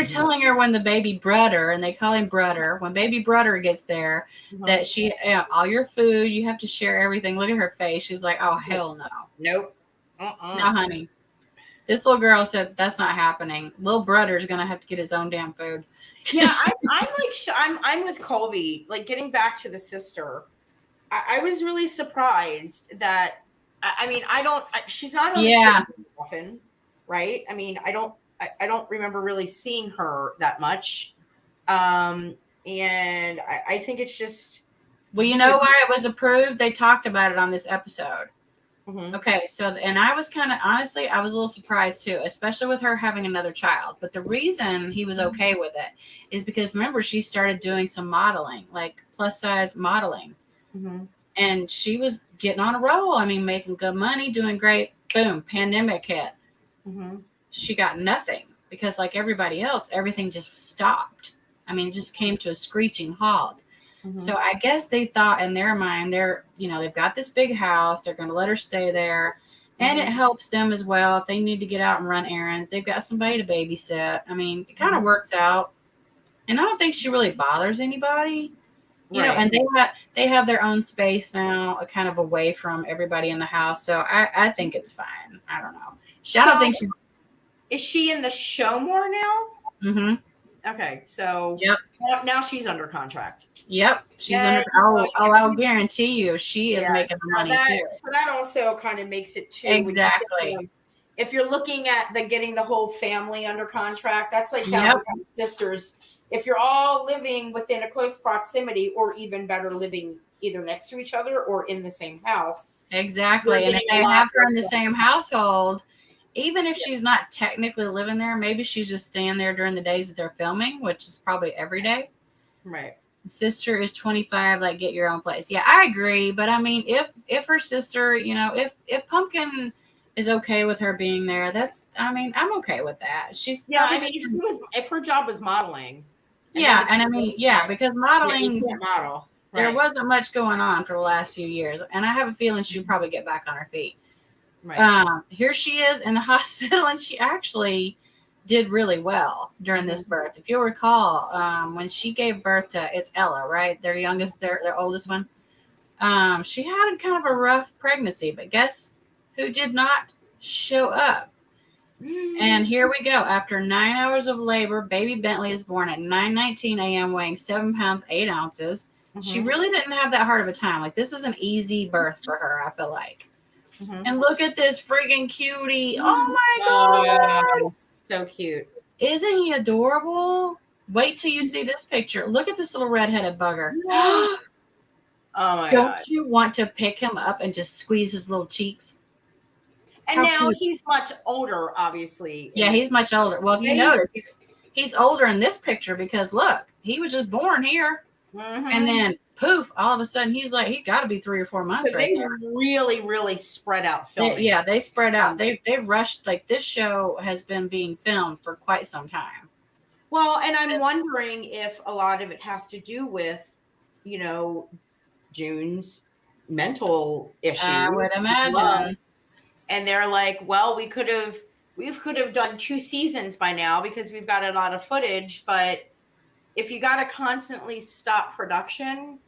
telling her when the baby brother, and they call him brother, when baby brother gets there, that she, all your food, you have to share everything. Look at her face. She's like, oh, hell no. Nope. No, honey. This little girl said that's not happening. Little brother's going to have to get his own damn food. Yeah, I'm with Colby. Like, getting back to the sister, I was really surprised that, I mean, she's not on the show often, right? I mean, I don't remember really seeing her that much. And I think it's just. Well, you know why it was approved? They talked about it on this episode. Okay, so, and I was kind of, honestly, I was a little surprised too, especially with her having another child. But the reason he was okay with it is because, remember, she started doing some modeling, like plus size modeling. And she was getting on a roll. I mean, making good money, doing great. Boom, pandemic hit. She got nothing because, like everybody else, everything just stopped. I mean, it just came to a screeching halt. So I guess they thought in their mind, they've got this big house. They're going to let her stay there. And it helps them as well. If they need to get out and run errands, they've got somebody to babysit. I mean, it kind of works out. And I don't think she really bothers anybody. You know, and they have their own space now, kind of away from everybody in the house. So I think it's fine. I don't know. I don't think she's. Is she in the show more now? Okay, so now she's under contract. Yep, she's under. I'll guarantee you, she is making the money too. So that also kind of makes it too. Exactly. If you're looking at getting the whole family under contract, that's like sisters. If you're all living within a close proximity, or even better, living either next to each other or in the same house. Exactly, and if they have her in the same household. Even if she's not technically living there, maybe she's just staying there during the days that they're filming, which is probably every day. Right. Sister is 25, like, get your own place. Yeah, I agree. But I mean, if her sister, you know, if Pumpkin is okay with her being there, I'm okay with that. She's if her job was modeling. Because modeling, you can't model. Right. There wasn't much going on for the last few years. And I have a feeling she'll probably get back on her feet. Right. Here she is in the hospital, and she actually did really well during this birth. If you'll recall, when she gave birth to, it's Ella, right? Their youngest, their oldest one. She had kind of a rough pregnancy, but guess who did not show up? And here we go. After 9 hours of labor, baby Bentley is born at 9:19 a.m., weighing 7 pounds 8 ounces. She really didn't have that hard of a time. Like, this was an easy birth for her, I feel like. And look at this freaking cutie. Oh my God. So cute. Isn't he adorable? Wait till you see this picture. Look at this little redheaded bugger. Oh my God. Don't you want to pick him up and just squeeze his little cheeks? And now he's much older, obviously. Yeah, he's much older. Well, if you notice, he's older in this picture because look, he was just born here. And then poof, all of a sudden he got to be 3 or 4 months right They there. really, really spread out filming. They spread out. They rushed. Like, this show has been being filmed for quite some time. Well, and I'm wondering if a lot of it has to do with, June's mental issues. I would imagine. And they're like, well, we could have done 2 seasons by now because we've got a lot of footage, but if you got to constantly stop production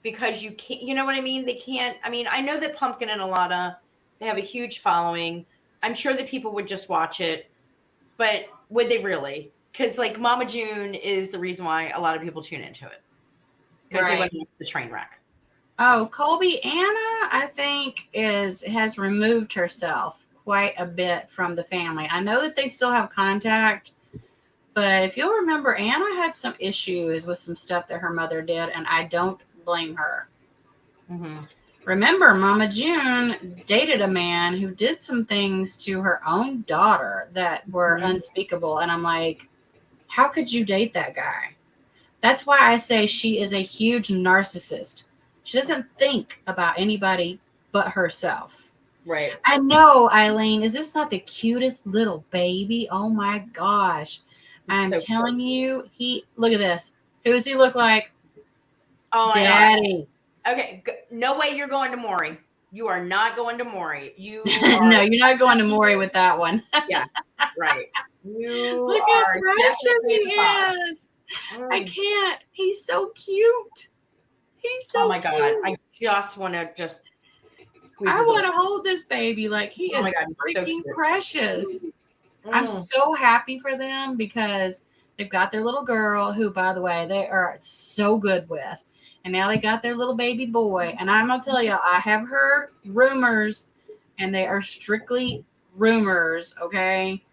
because you can't, you know what I mean? They can't. I mean, I know that Pumpkin and Alana, they have a huge following. I'm sure that people would just watch it, but would they really? Because like Mama June is the reason why a lot of people tune into it, because they went to the train wreck. Oh, Colby Anna, I think has removed herself quite a bit from the family. I know that they still have contact, but if you'll remember, Anna had some issues with some stuff that her mother did, and I don't blame her. Mm-hmm. Remember, Mama June dated a man who did some things to her own daughter that were unspeakable, and I'm like, how could you date that guy? That's why I say she is a huge narcissist. She doesn't think about anybody but herself. Right. I know, Eileen. Is this not the cutest little baby? Oh my gosh. I'm telling you, look at this. Who does he look like? Oh, Daddy. Okay. No way you're going to Maury. You are not going to Maury. No, you're not going to Maury with that one. Yeah. Right. You look how precious he is. I can't. He's so cute. He's so oh my God. I just want to I want to hold this baby. Like, he is freaking precious. I'm so happy for them because they've got their little girl who, by the way, they are so good with. And now they got their little baby boy. And I'm going to tell you, I have heard rumors, and they are strictly rumors, okay?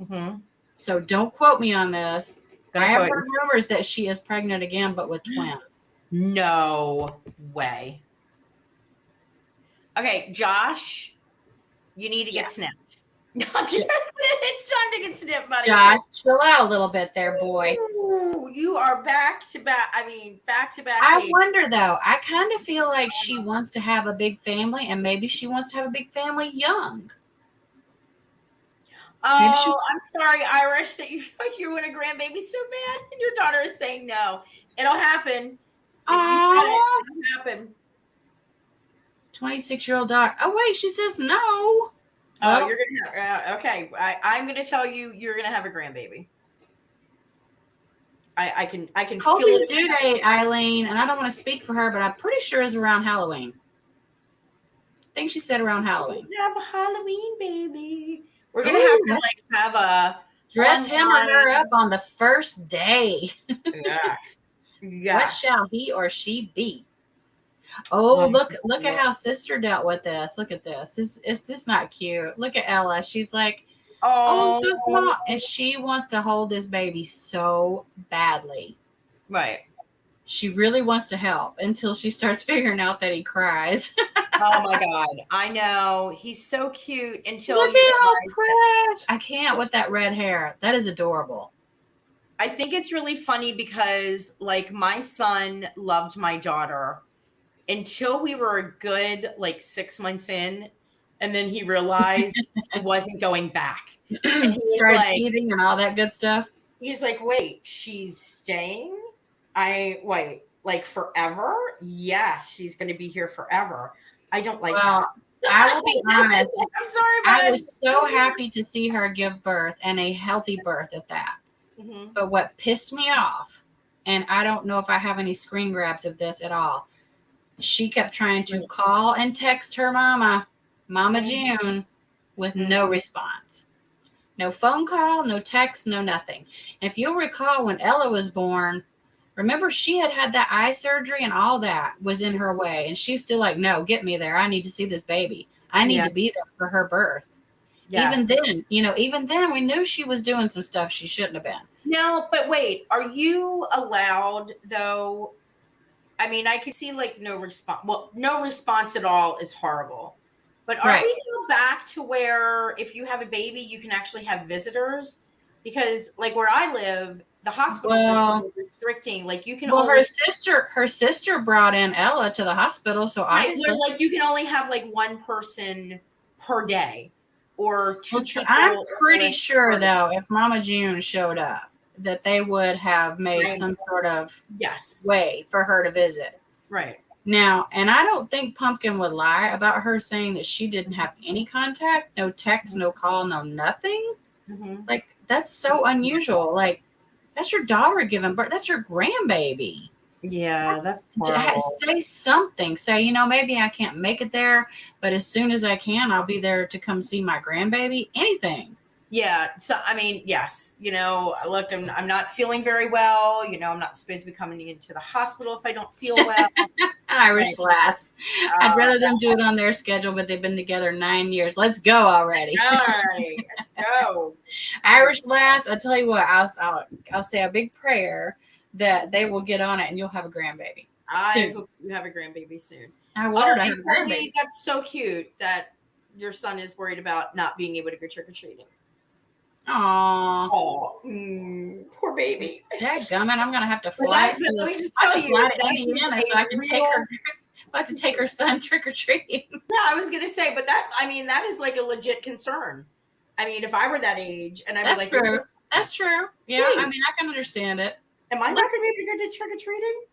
Mm-hmm. So don't quote me on this. I have heard rumors that she is pregnant again, but with twins. No way. Okay, Josh, you need to get snipped. It's time to get snipped, buddy. Josh, chill out a little bit there, boy. Ooh, you are back to back. I mean, back to back. I wonder, though. I kind of feel like she wants to have a big family, and maybe she wants to have a big family young. Oh, I'm sorry, Irish, that you want a grandbaby so bad, and your daughter is saying no. It'll happen. It'll happen. 26-year-old daughter. Oh, wait, she says no. Oh, you're gonna okay. I'm gonna tell you, you're gonna have a grandbaby. I can Colby's due date, Eileen, and I don't want to speak for her, but I'm pretty sure it's around Halloween. I think she said around Halloween. We have a Halloween baby. We're gonna have to have a dress him or her up on the first day. Yes. What shall he or she be? Oh, look at how sister dealt with this. Look at this. It's just not cute. Look at Ella. She's like, oh, so small. And she wants to hold this baby so badly. Right. She really wants to help until she starts figuring out that he cries. Oh my God. I know. He's so cute until look at how precious. I can't with that red hair. That is adorable. I think it's really funny because like my son loved my daughter until we were a good 6 months in, and then he realized he wasn't going back. And he started teething and all that good stuff. He's like, wait, she's staying? Forever? Yes, she's going to be here forever. I don't like that. I will be honest. I'm sorry, I was so happy to see her give birth, and a healthy birth at that. Mm-hmm. But what pissed me off, and I don't know if I have any screen grabs of this at all, she kept trying to call and text her Mama June, with no response. No phone call, no text, no nothing. And if you'll recall, when Ella was born, remember she had that eye surgery and all that was in her way. And she was still like, no, get me there. I need to see this baby. I need to be there for her birth. Yes. Even then we knew she was doing some stuff she shouldn't have been. No, but wait, are you allowed though? I mean, I could see no response. Well, no response at all is horrible. But are we now back to where if you have a baby, you can actually have visitors? Because where I live, the hospitals are so restricting. Like you can her sister brought in Ella to the hospital, so obviously like you can only have like one person per day or two people. I'm pretty sure though, if Mama June showed up, that they would have made some sort of way for her to visit. Right. Now, and I don't think Pumpkin would lie about her saying that she didn't have any contact, no text, no call, no nothing. Like, that's so unusual. Like, that's your daughter giving birth. That's your grandbaby. Yeah, that's say something. Say, you know, maybe I can't make it there, but as soon as I can, I'll be there to come see my grandbaby. Anything. Yeah. So, I mean, yes, you know, look, I'm not feeling very well. You know, I'm not supposed to be coming into the hospital if I don't feel well. Irish lass. I'd rather them do it on their schedule, but they've been together 9 years. Let's go already. All right, let's go. Irish lass. I tell you what, I'll say a big prayer that they will get on it and you'll have a grandbaby. I hope you have a grandbaby soon. I wanted to have a grandbaby. That's so cute that your son is worried about not being able to go trick or treating. Aww. Poor baby. Dadgummit, I'm gonna have to fly. Let me just tell you, to Indiana so I can take her. I have to take her son trick or treating. Yeah, I was gonna say, but that is like a legit concern. I mean, if I were that age, and I was like, true. That's true. Yeah, I mean, I can understand it. Am I not gonna be able to go to trick or treating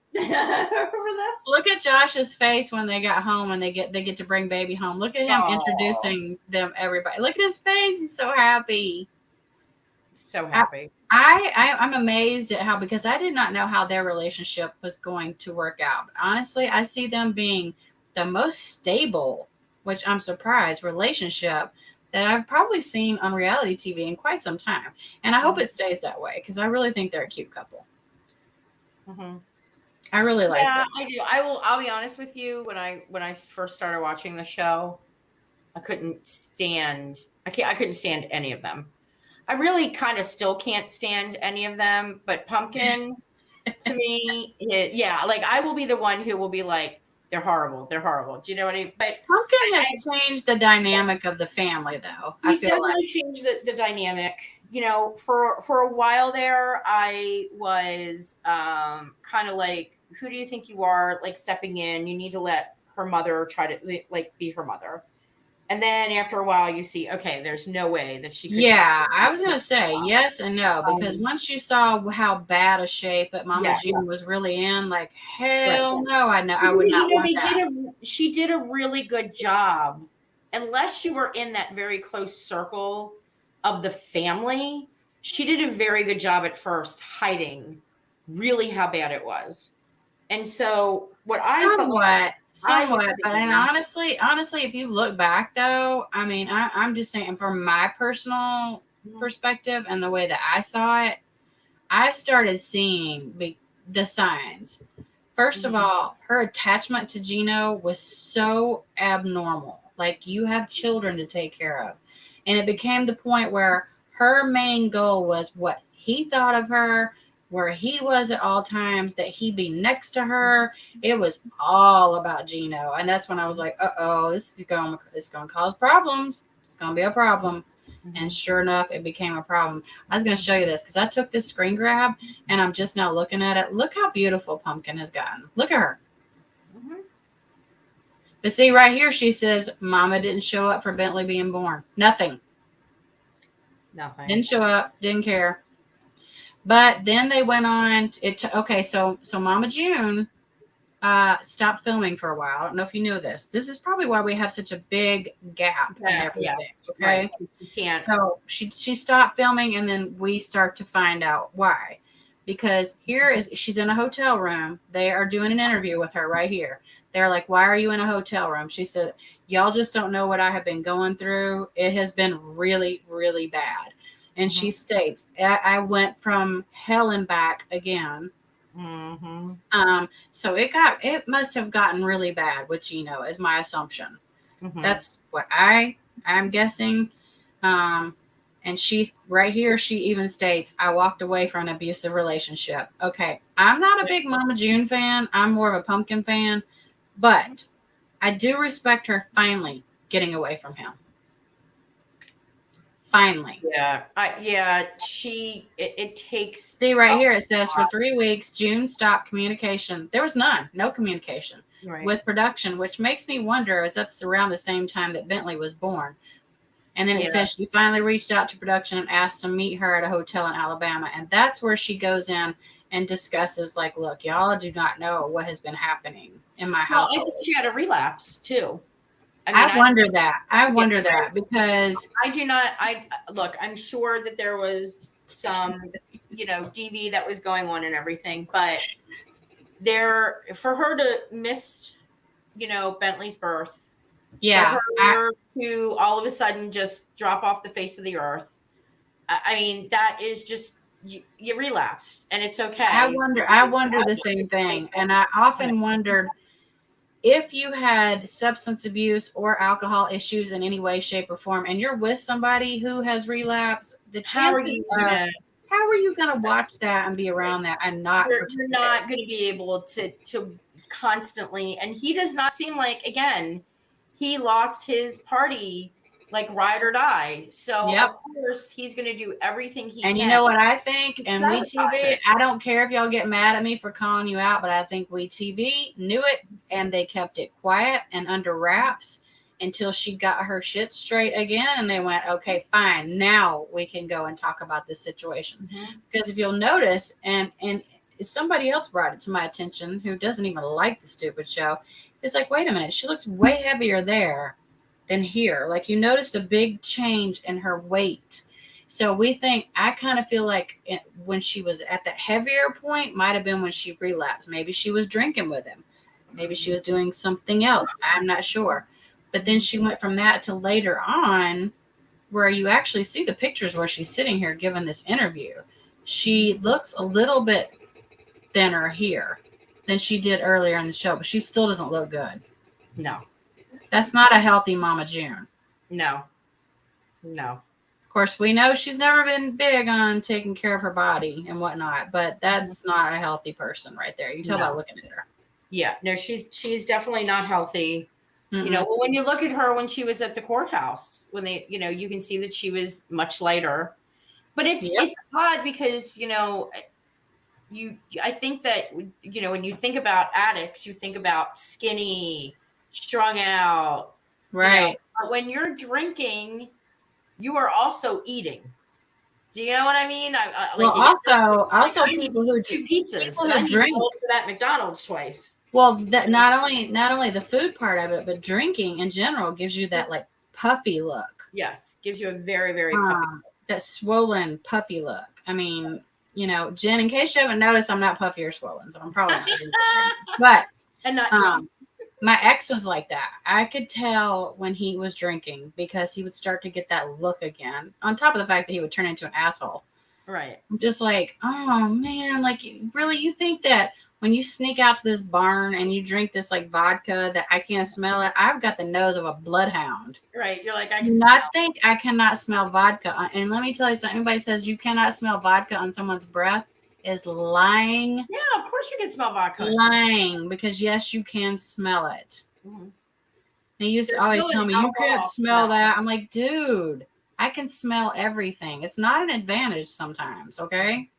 over this? Look at Josh's face when they got home and they get to bring baby home. Look at him introducing them everybody. Look at his face. He's so happy. So happy. I'm amazed at how, because I did not know how their relationship was going to work out. Honestly, I see them being the most stable, which I'm surprised, relationship that I've probably seen on reality TV in quite some time. And I hope it stays that way because I really think they're a cute couple. I really like them. I do. I'll be honest with you. When I first started watching the show, I couldn't stand any of them. I really kind of still can't stand any of them, but Pumpkin to me, like I will be the one who will be like, they're horrible. They're horrible. Do you know what I mean? But Pumpkin has changed the dynamic of the family, though. He's definitely changed the dynamic. You know, for a while there, I was kind of like, who do you think you are? Like stepping in, you need to let her mother try to like be her mother. And then after a while, you see, okay, there's no way that she could. Yeah, I was going to say yes and no, because once you saw how bad a shape that Mama June was really in, like, hell no, I would not want that. She did a really good job. Unless you were in that very close circle of the family, she did a very good job at first hiding really how bad it was. And so Somewhat, but honestly, if you look back though, I mean, I'm just saying from my personal perspective and the way that I saw it, I started seeing the signs. First of all, her attachment to Gino was so abnormal. Like, you have children to take care of. And it became the point where her main goal was what he thought of her, where he was at all times, that he be next to her. It was all about Gino. And that's when I was like, this is going to cause problems. It's going to be a problem. And sure enough, it became a problem. I was going to show you this because I took this screen grab and I'm just now looking at it. Look how beautiful Pumpkin has gotten. Look at her. But see right here, she says, Mama didn't show up for Bentley being born. Nothing. Didn't show up. Didn't care. But then they went on. So Mama June stopped filming for a while. I don't know if you knew this. This is probably why we have such a big gap in everything. Okay. Right. So she stopped filming, and then we start to find out why. Because she's in a hotel room. They are doing an interview with her right here. They're like, why are you in a hotel room? She said, y'all just don't know what I have been going through. It has been really, really bad. And she states, I went from hell and back again. So it must have gotten really bad with Gino, is my assumption. That's what I'm guessing. And she's right here. She even states, I walked away from an abusive relationship. Okay. I'm not a big Mama June fan. I'm more of a Pumpkin fan, but I do respect her finally getting away from him. Finally. Yeah. It takes. See right here, it says for 3 weeks, June stopped communication. There was no communication with production, which makes me wonder, as that's around the same time that Bentley was born. And then it says she finally reached out to production and asked to meet her at a hotel in Alabama. And that's where she goes in and discusses, like, look, y'all do not know what has been happening in my household. I think she had a relapse too. I wonder that because I do not. Look, I'm sure that there was some, DV that was going on and everything, but for her to miss, Bentley's birth, yeah, for her to all of a sudden just drop off the face of the earth. I mean, that is just you relapsed, and it's okay. I wonder the same thing, and I often wondered if you had substance abuse or alcohol issues in any way, shape, or form, and you're with somebody who has relapsed, how are you going to watch that and be around that and not? You're not going to be able to constantly. And he does not seem like, again, he lost his party like ride or die. So of course he's going to do everything he can. And you know what I think? And WEtv, I don't care if y'all get mad at me for calling you out, but I think WEtv knew it and they kept it quiet and under wraps until she got her shit straight again. And they went, okay, fine. Now we can go and talk about this situation. Because if you'll notice, and somebody else brought it to my attention who doesn't even like the stupid show. It's like, wait a minute, she looks way heavier there than here. Like, you noticed a big change in her weight. So I kind of feel like when she was at that heavier point might have been when she relapsed. Maybe she was drinking with him. Maybe she was doing something else. I'm not sure. But then she went from that to later on where you actually see the pictures where she's sitting here giving this interview. She looks a little bit thinner here than she did earlier in the show, but she still doesn't look good. No. That's not a healthy Mama June. No. Of course, we know she's never been big on taking care of her body and whatnot, but that's not a healthy person right there. You can tell by looking at her. Yeah, no, she's definitely not healthy. When you look at her when she was at the courthouse, when they, you can see that she was much lighter. But it's odd because, I think that, when you think about addicts, you think about skinny, strung out. Right. But when you're drinking, you are also eating. Do you know what I mean? Also people who two pizzas. People who drink for that McDonald's twice. Well, that not only the food part of it, but drinking in general gives you that like puffy look. Yes, gives you a very, very puffy look. That swollen puffy look. I mean, Jen, in case you haven't noticed, I'm not puffy or swollen, so I'm probably not drinking. But and not my ex was like that. I could tell when he was drinking because he would start to get that look again. On top of the fact that he would turn into an asshole. Right. I'm just like, oh man, like really, you think that when you sneak out to this barn and you drink this like vodka that I can't smell it? I've got the nose of a bloodhound. Right. You're like, I cannot smell vodka. And let me tell you something. Anybody says you cannot smell vodka on someone's breath is lying. Yeah, of course you can smell vodka. Lying, because yes, you can smell it. Mm-hmm. They used to always tell me, you can't smell that. I'm like, dude, I can smell everything. It's not an advantage sometimes, okay?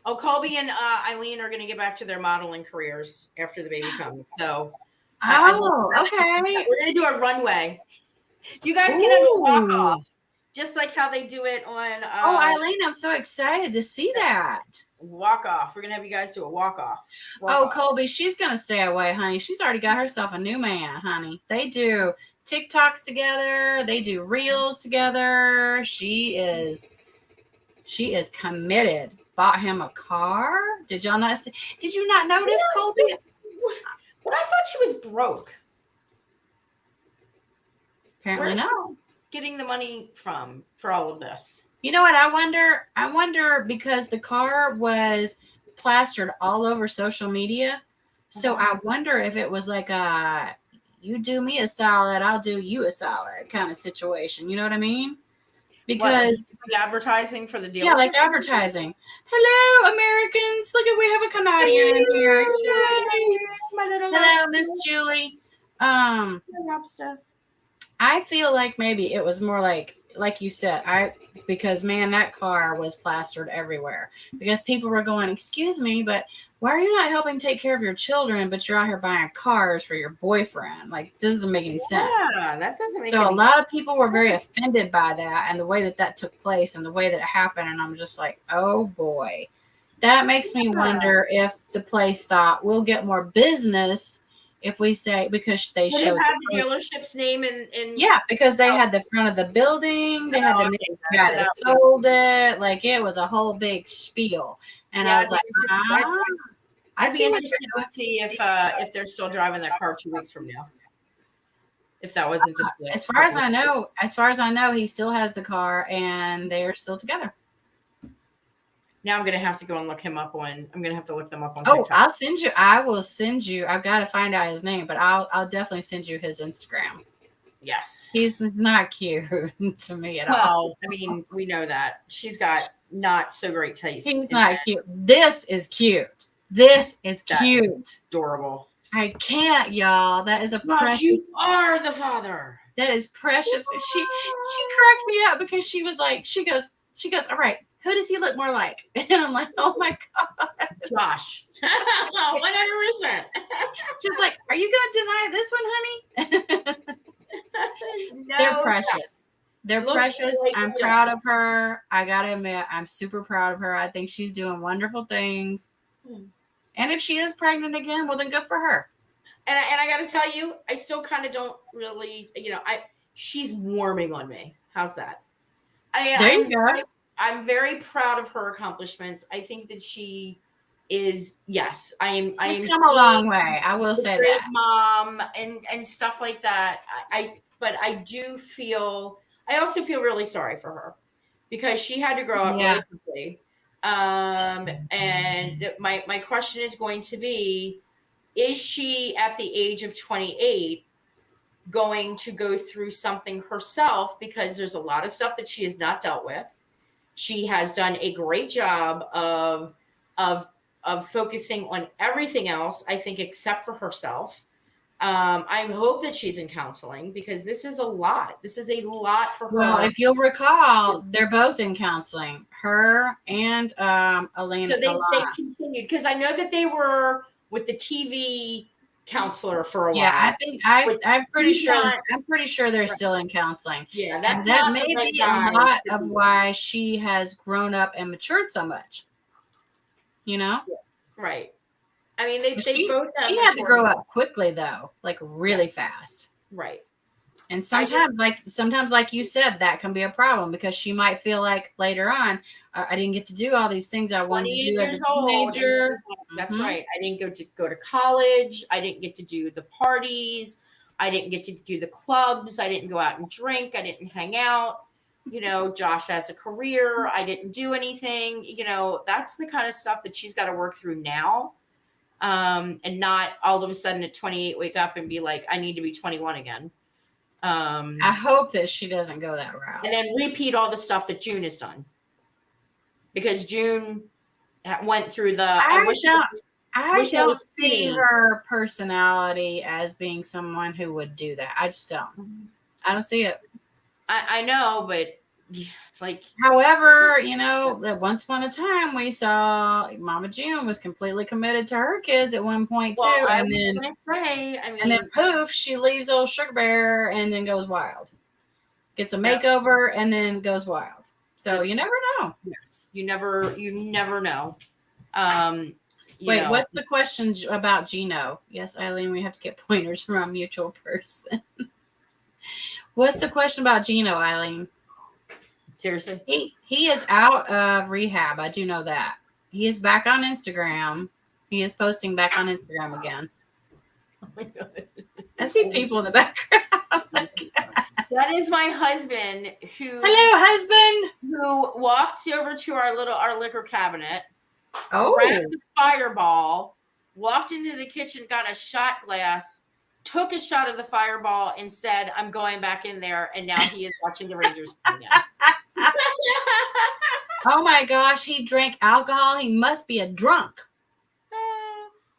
Oh, Colby and Eileen are going to get back to their modeling careers after the baby comes. So, okay. We're going to do a runway. You guys can have a walk off, just like how they do it on. Eileen, I'm so excited to see that. Walk off. We're going to have you guys do a walk off. Colby, she's going to stay away, honey. She's already got herself a new man, honey. They do TikToks together. They do reels together. She is committed. Bought him a car. Did you not notice, Colby? But I thought she was broke. Apparently not. Getting the money for all of this. You know what? I wonder because the car was plastered all over social media. So I wonder if it was like you do me a solid, I'll do you a solid kind of situation. You know what I mean? Because the advertising for the deal. Yeah, like advertising. Hello, Americans. Look at, we have a Canadian in here. Hello, Miss Julie. I feel like maybe it was more like like you said, because man, that car was plastered everywhere because people were going, excuse me, but why are you not helping take care of your children, but you're out here buying cars for your boyfriend? Like, this doesn't make any sense. Yeah, that doesn't make So any a lot of people were very offended by that and the way that took place and the way that it happened. And I'm just like, oh boy, that makes me wonder if the place thought we'll get more business if we say, because they Would showed it have the dealership's name in yeah, because they had the front of the building, they had the guy that sold it, like it was a whole big spiel. And I was like, I I'd be see what interested to see if they're still driving that car 2 weeks from now. If that wasn't just as far as I know, he still has the car and they are still together. Now I'm gonna have to go and look him up on. I'm gonna have to look them up on. Oh, TikTok. I will send you. I've got to find out his name, but I'll definitely send you his Instagram. Yes, he's not cute to me at all. Well, I mean, we know that she's got not so great taste. He's not cute. This is cute. This is cute. Adorable. I can't, y'all. That is a precious. You are the father. That is precious. She cracked me up because she was like, she goes, all right, who does he look more like? And I'm like, oh my God. Josh. 100%. She's like, are you going to deny this one, honey? No, they're precious. They're precious. Like I'm proud of her. I got to admit, I'm super proud of her. I think she's doing wonderful things. And if she is pregnant again, well, then good for her. And I got to tell you, I still kind of don't really, she's warming on me. How's that? I'm very proud of her accomplishments. I think that she is, yes, she's come a long way. I will say great that. Mom and stuff like that. But I also feel really sorry for her because she had to grow up really quickly. And my question is going to be, is she at the age of 28 going to go through something herself? Because there's a lot of stuff that she has not dealt with. She has done a great job of focusing on everything else, I think, except for herself. I hope that she's in counseling because this is a lot. This is a lot for her. Well, if you'll recall, they're both in counseling, her and Elena. So they continued because I know that they were with the TV counselor for a while. Yeah, I'm pretty sure they're still in counseling. Yeah, that may be a lot of why she has grown up and matured so much. Right. I mean, they both. She had to grow up quickly, though, like really fast. Right. And sometimes, like you said, that can be a problem because she might feel like later on, I didn't get to do all these things I wanted to do as a teenager. That's right. I didn't go to college. I didn't get to do the parties. I didn't get to do the clubs. I didn't go out and drink. I didn't hang out. Josh has a career. I didn't do anything. That's the kind of stuff that she's got to work through now. And not all of a sudden at 28 wake up and be like, I need to be 21 again. I hope that she doesn't go that route. And then repeat all the stuff that June has done. Because June went through the... I don't see her personality as being someone who would do that. I just don't. I don't see it. I know, but... However, that once upon a time we saw Mama June was completely committed to her kids at one point too, and then poof, she leaves old Sugar Bear and then goes wild, gets a makeover and then goes wild. So you never know. Yes, you never know. Wait, what's the question about Gino? Yes, Eileen, we have to get pointers from a mutual person. What's the question about Gino, Eileen? Seriously? He is out of rehab. I do know that. He is back on Instagram. He is posting back on Instagram again. Oh my God. I see people in the background. That is my husband who... Hello, husband! Who walked over to our liquor cabinet, grabbed a fireball, walked into the kitchen, got a shot glass, took a shot of the fireball and said, I'm going back in there. And now he is watching the Rangers again. Oh my gosh, he drank alcohol. He must be a drunk.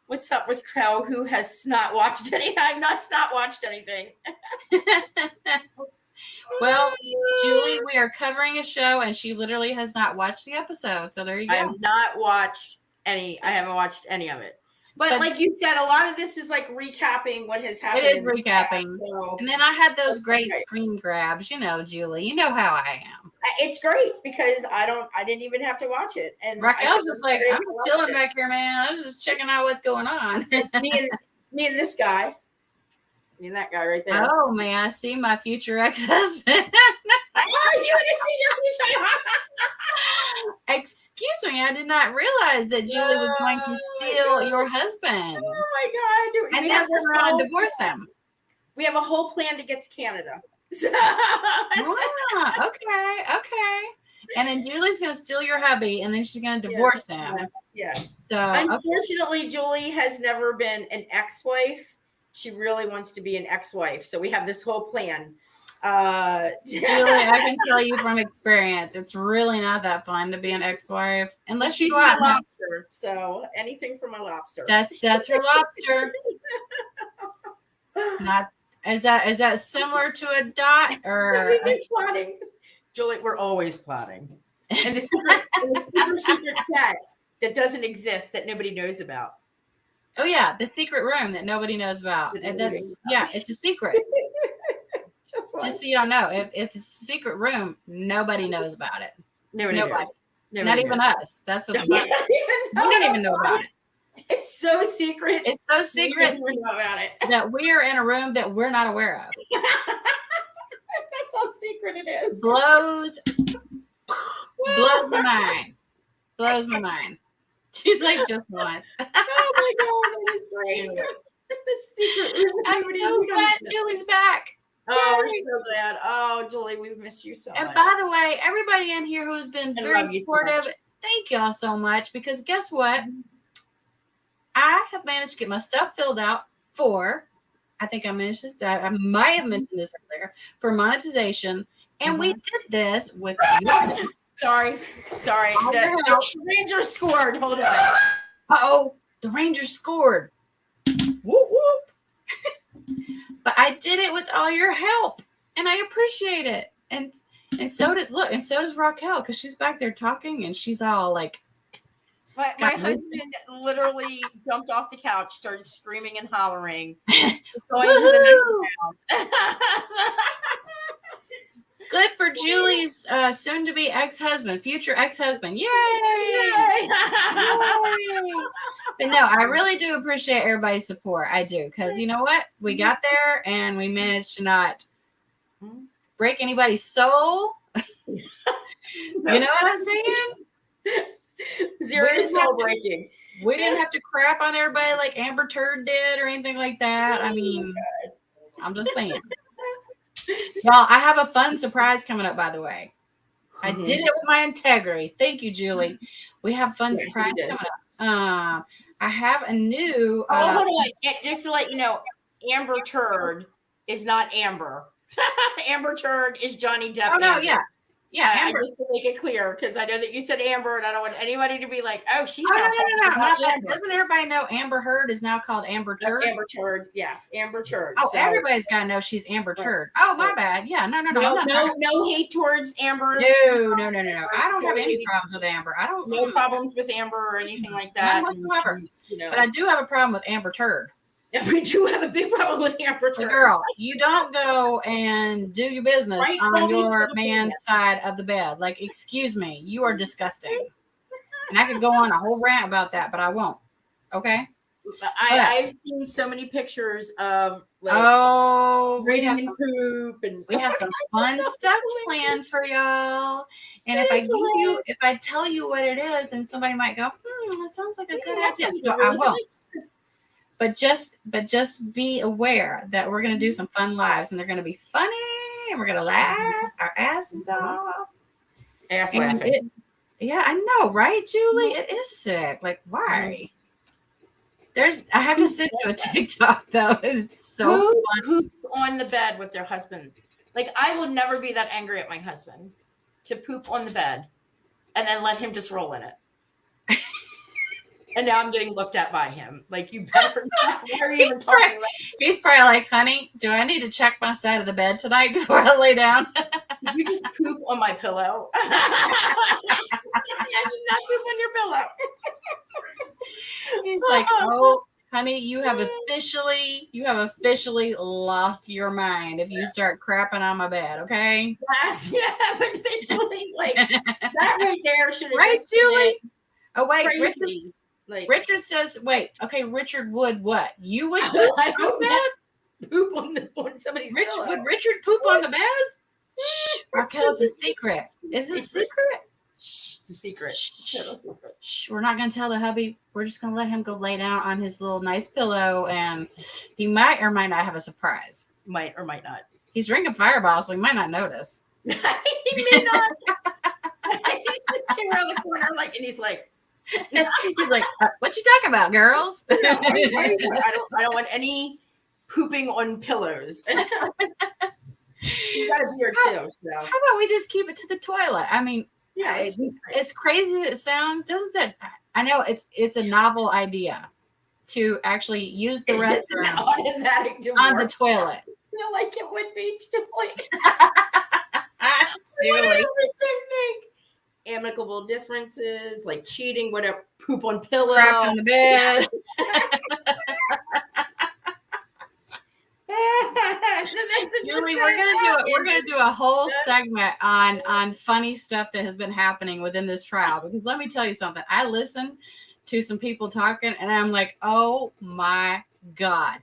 What's up with Crow, who has not watched anything? I've not watched anything. Well, Julie, we are covering a show, and she literally has not watched the episode. So there you go. I have not watched any. I haven't watched any of it. But like you said, a lot of this is like recapping what has happened. It is recapping. And then I had those great screen grabs. You know, Julie, you know how I am. It's great because I didn't even have to watch it. And Raquel's just like, I'm just chilling back here, man. I'm just checking out what's going on. me and this guy. Me and that guy right there. Oh, man, I see my future ex-husband. Oh, you want to see your future? Excuse me, I did not realize that Julie was going to steal your husband. Oh my God! And then turn around and divorce him. We have a whole plan to get to Canada. Okay. And then Julie's going to steal your hubby, and then she's going to divorce him. Yes. So unfortunately, Julie has never been an ex-wife. She really wants to be an ex-wife. So we have this whole plan. Julie, I can tell you from experience, it's really not that fun to be an ex-wife unless she's you my lobster. So anything for my lobster. That's her lobster. Not is that similar to a dot or we've been plotting? Julie, we're always plotting. And the secret set that doesn't exist that nobody knows about. Oh yeah, the secret room that nobody knows about. And that's it's a secret. Just so y'all know, if it's a secret room, nobody knows about it. Nobody. Not even us. That's what's about. We don't even know about it. It's so secret. It's so secret about it. that we are in a room that we're not aware of. That's how secret it is. Blows my mind. Blows my mind. She's like, just once. Oh my God, that is great. The secret room. I'm so glad Julie's back. Oh, we're so glad. Oh, Julie, we've missed you so much. And by the way, everybody in here who's been very supportive, thank y'all so much. Because guess what? I have managed to get my stuff filled out I think I mentioned this, I might have mentioned this earlier, for monetization. And we did this with Sorry. The Rangers scored. Hold on. Uh-oh, the Rangers scored. Whoop, whoop. But I did it with all your help, and I appreciate it. And so does Raquel, because she's back there talking, and she's all like. My husband literally jumped off the couch, started screaming and hollering, going to the next round. Good for Julie's soon-to-be future ex-husband. Yay! But no, I really do appreciate everybody's support. I do, because you know what? We got there, and we managed to not break anybody's soul. You know what I'm saying? Zero soul breaking. We didn't have to crap on everybody like Amber Turd did or anything like that. I mean, I'm just saying. Y'all, I have a fun surprise coming up, by the way. I did it with my integrity. Thank you, Julie. We have fun surprise coming up. I have a new. Hold on. Just to let you know, Amber Turd is not Amber. Amber Turd is Johnny Depp. Oh, no, Amber. Yeah, Amber. Just to make it clear, because I know that you said Amber, and I don't want anybody to be like, "Oh, she's not." No. Doesn't everybody know Amber Heard is now called Amber Turd? Amber Turd, yes, Amber Turd. Oh, so, everybody's got to know she's Amber Turd. Oh, my bad. Yeah, no. No hate towards Amber. No. I don't have any problems with Amber. No problems with Amber or anything like that. None whatsoever. But I do have a problem with Amber Turd. Yeah, we do have a big problem with Amber Turd. Girl, you don't go and do your business on your man's side of the bed. Like, excuse me, you are disgusting. And I could go on a whole rant about that, but I won't. Okay? I've seen so many pictures of we have some fun stuff planned for y'all. And if I tell you what it is, then somebody might go, that sounds like a good idea. So I won't. But just be aware that we're going to do some fun lives, and they're going to be funny, and we're going to laugh our asses off. Ass laughing. Yeah, I know, right, Julie? It is sick. Like, why? I have to send you a TikTok, though. It's so fun. Who's on the bed with their husband? Like, I will never be that angry at my husband to poop on the bed and then let him just roll in it. And now I'm getting looked at by him. Like, you better not. What are you even talking about? He's probably like, honey, do I need to check my side of the bed tonight before I lay down? Did you just poop on my pillow? I did not poop on your pillow. He's like, oh, honey, you have officially lost your mind if you start crapping on my bed, okay? Yes, yeah, officially. Like, that right there should have right, just Julie? Oh, wait, crazy. Richard says, wait, okay, Richard would what? You would I poop on the bed? Poop on somebody's pillow. Would Richard poop on the bed? Shh, Raquel, it's a secret. Is it a secret? Shh, it's a secret. Shh, we're not going to tell the hubby. We're just going to let him go lay down on his little nice pillow, and he might or might not have a surprise. Might or might not. He's drinking Fireball, so he might not notice. He may not. He just came around the corner, like, and he's like, he's like, what you talking about, girls? I don't want any pooping on pillows. He's got a beard too. So. How about we just keep it to the toilet? I mean, yeah, it's crazy as it sounds. Doesn't that? I know it's a novel idea to actually use the restroom on the toilet. I feel like it would be Julie. Julie. What do you think? Amicable differences, like cheating, whatever, poop on pillow, crap on the bed. Julie, we're gonna do a whole segment on funny stuff that has been happening within this trial, because let me tell you something. I listened to some people talking and I'm like, oh my God,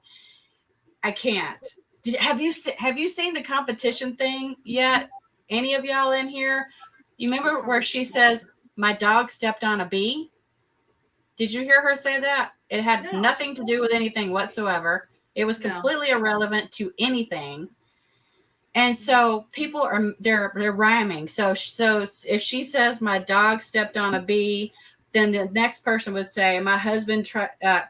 I can't. Have you seen the competition thing yet? Any of y'all in here? You remember where she says, my dog stepped on a bee? Did you hear her say that? It had nothing to do with anything whatsoever. It was completely irrelevant to anything. And so people are they're rhyming. So if she says my dog stepped on a bee, then the next person would say my husband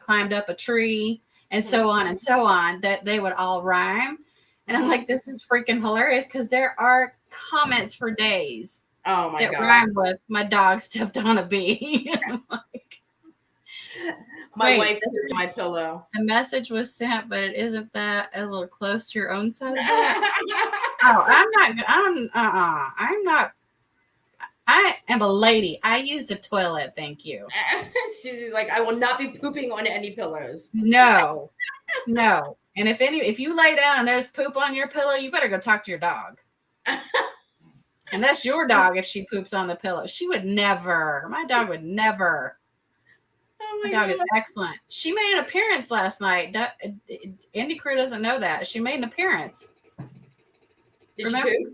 climbed up a tree, and so on and so on. That they would all rhyme. And I'm like, this is freaking hilarious, because there are comments for days. Oh my God. That rhyme with my dog stepped on a bee. Like, my wife is my pillow. The message was sent, but it isn't that a little close to your own side of that? Oh, I'm not. I am a lady. I use the toilet. Thank you. Susie's like, I will not be pooping on any pillows. No. And if you lay down and there's poop on your pillow, you better go talk to your dog. And that's your dog if she poops on the pillow. She would never. My dog would never. Oh my dog is excellent. She made an appearance last night. Indy Crew doesn't know that. She made an appearance. Did she poop?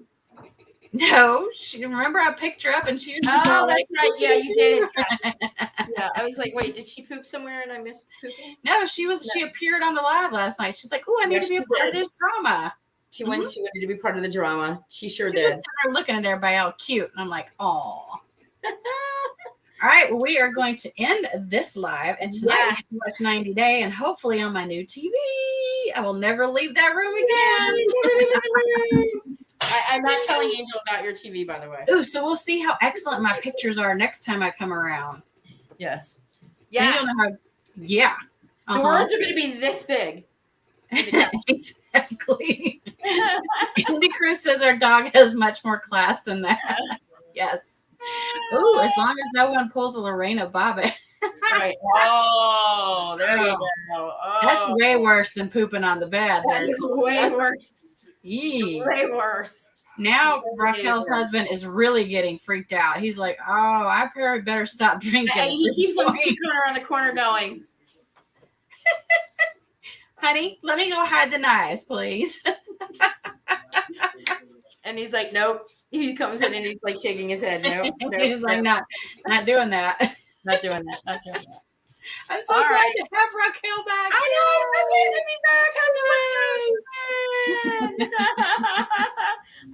No. Remember I picked her up and she was just all like, right. Yeah, you did. Yes. Yeah, I was like, wait, did she poop somewhere and I missed pooping? No, she appeared on the live last night. She's like, oh, I need to be a part of this drama. She wanted to be part of the drama. She sure did. Started looking at everybody all cute. And I'm like, oh. All right. Well, we are going to end this live. And tonight we get to watch 90 Day. And hopefully on my new TV, I will never leave that room again. I'm not telling Angel about your TV, by the way. Ooh, so we'll see how excellent my pictures are next time I come around. Yes. Yeah. Yeah. The words are going to be this big. Exactly. Indy Cruz says our dog has much more class than that. Yes. Ooh, as long as no one pulls a Lorena Bobbitt. Right. Oh, there you go. Oh. That's way worse than pooping on the bed. That's way worse. Yee. Way worse. Now Raquel's husband is really getting freaked out. He's like, oh, I probably better stop drinking. He keeps on peeking around the corner going, honey, let me go hide the knives, please. And he's like, nope. He comes in and he's like shaking his head. Nope. He's like, not doing that. Not doing that. I'm so glad to have Raquel back. I know. I'm so glad to be back.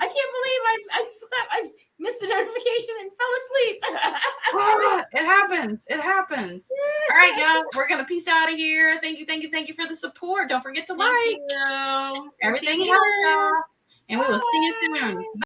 I can't believe I slept. I missed a notification and fell asleep. It happens. All right, y'all. We're going to peace out of here. Thank you for the support. Don't forget to like. Everything helps, y'all. And we will see you soon.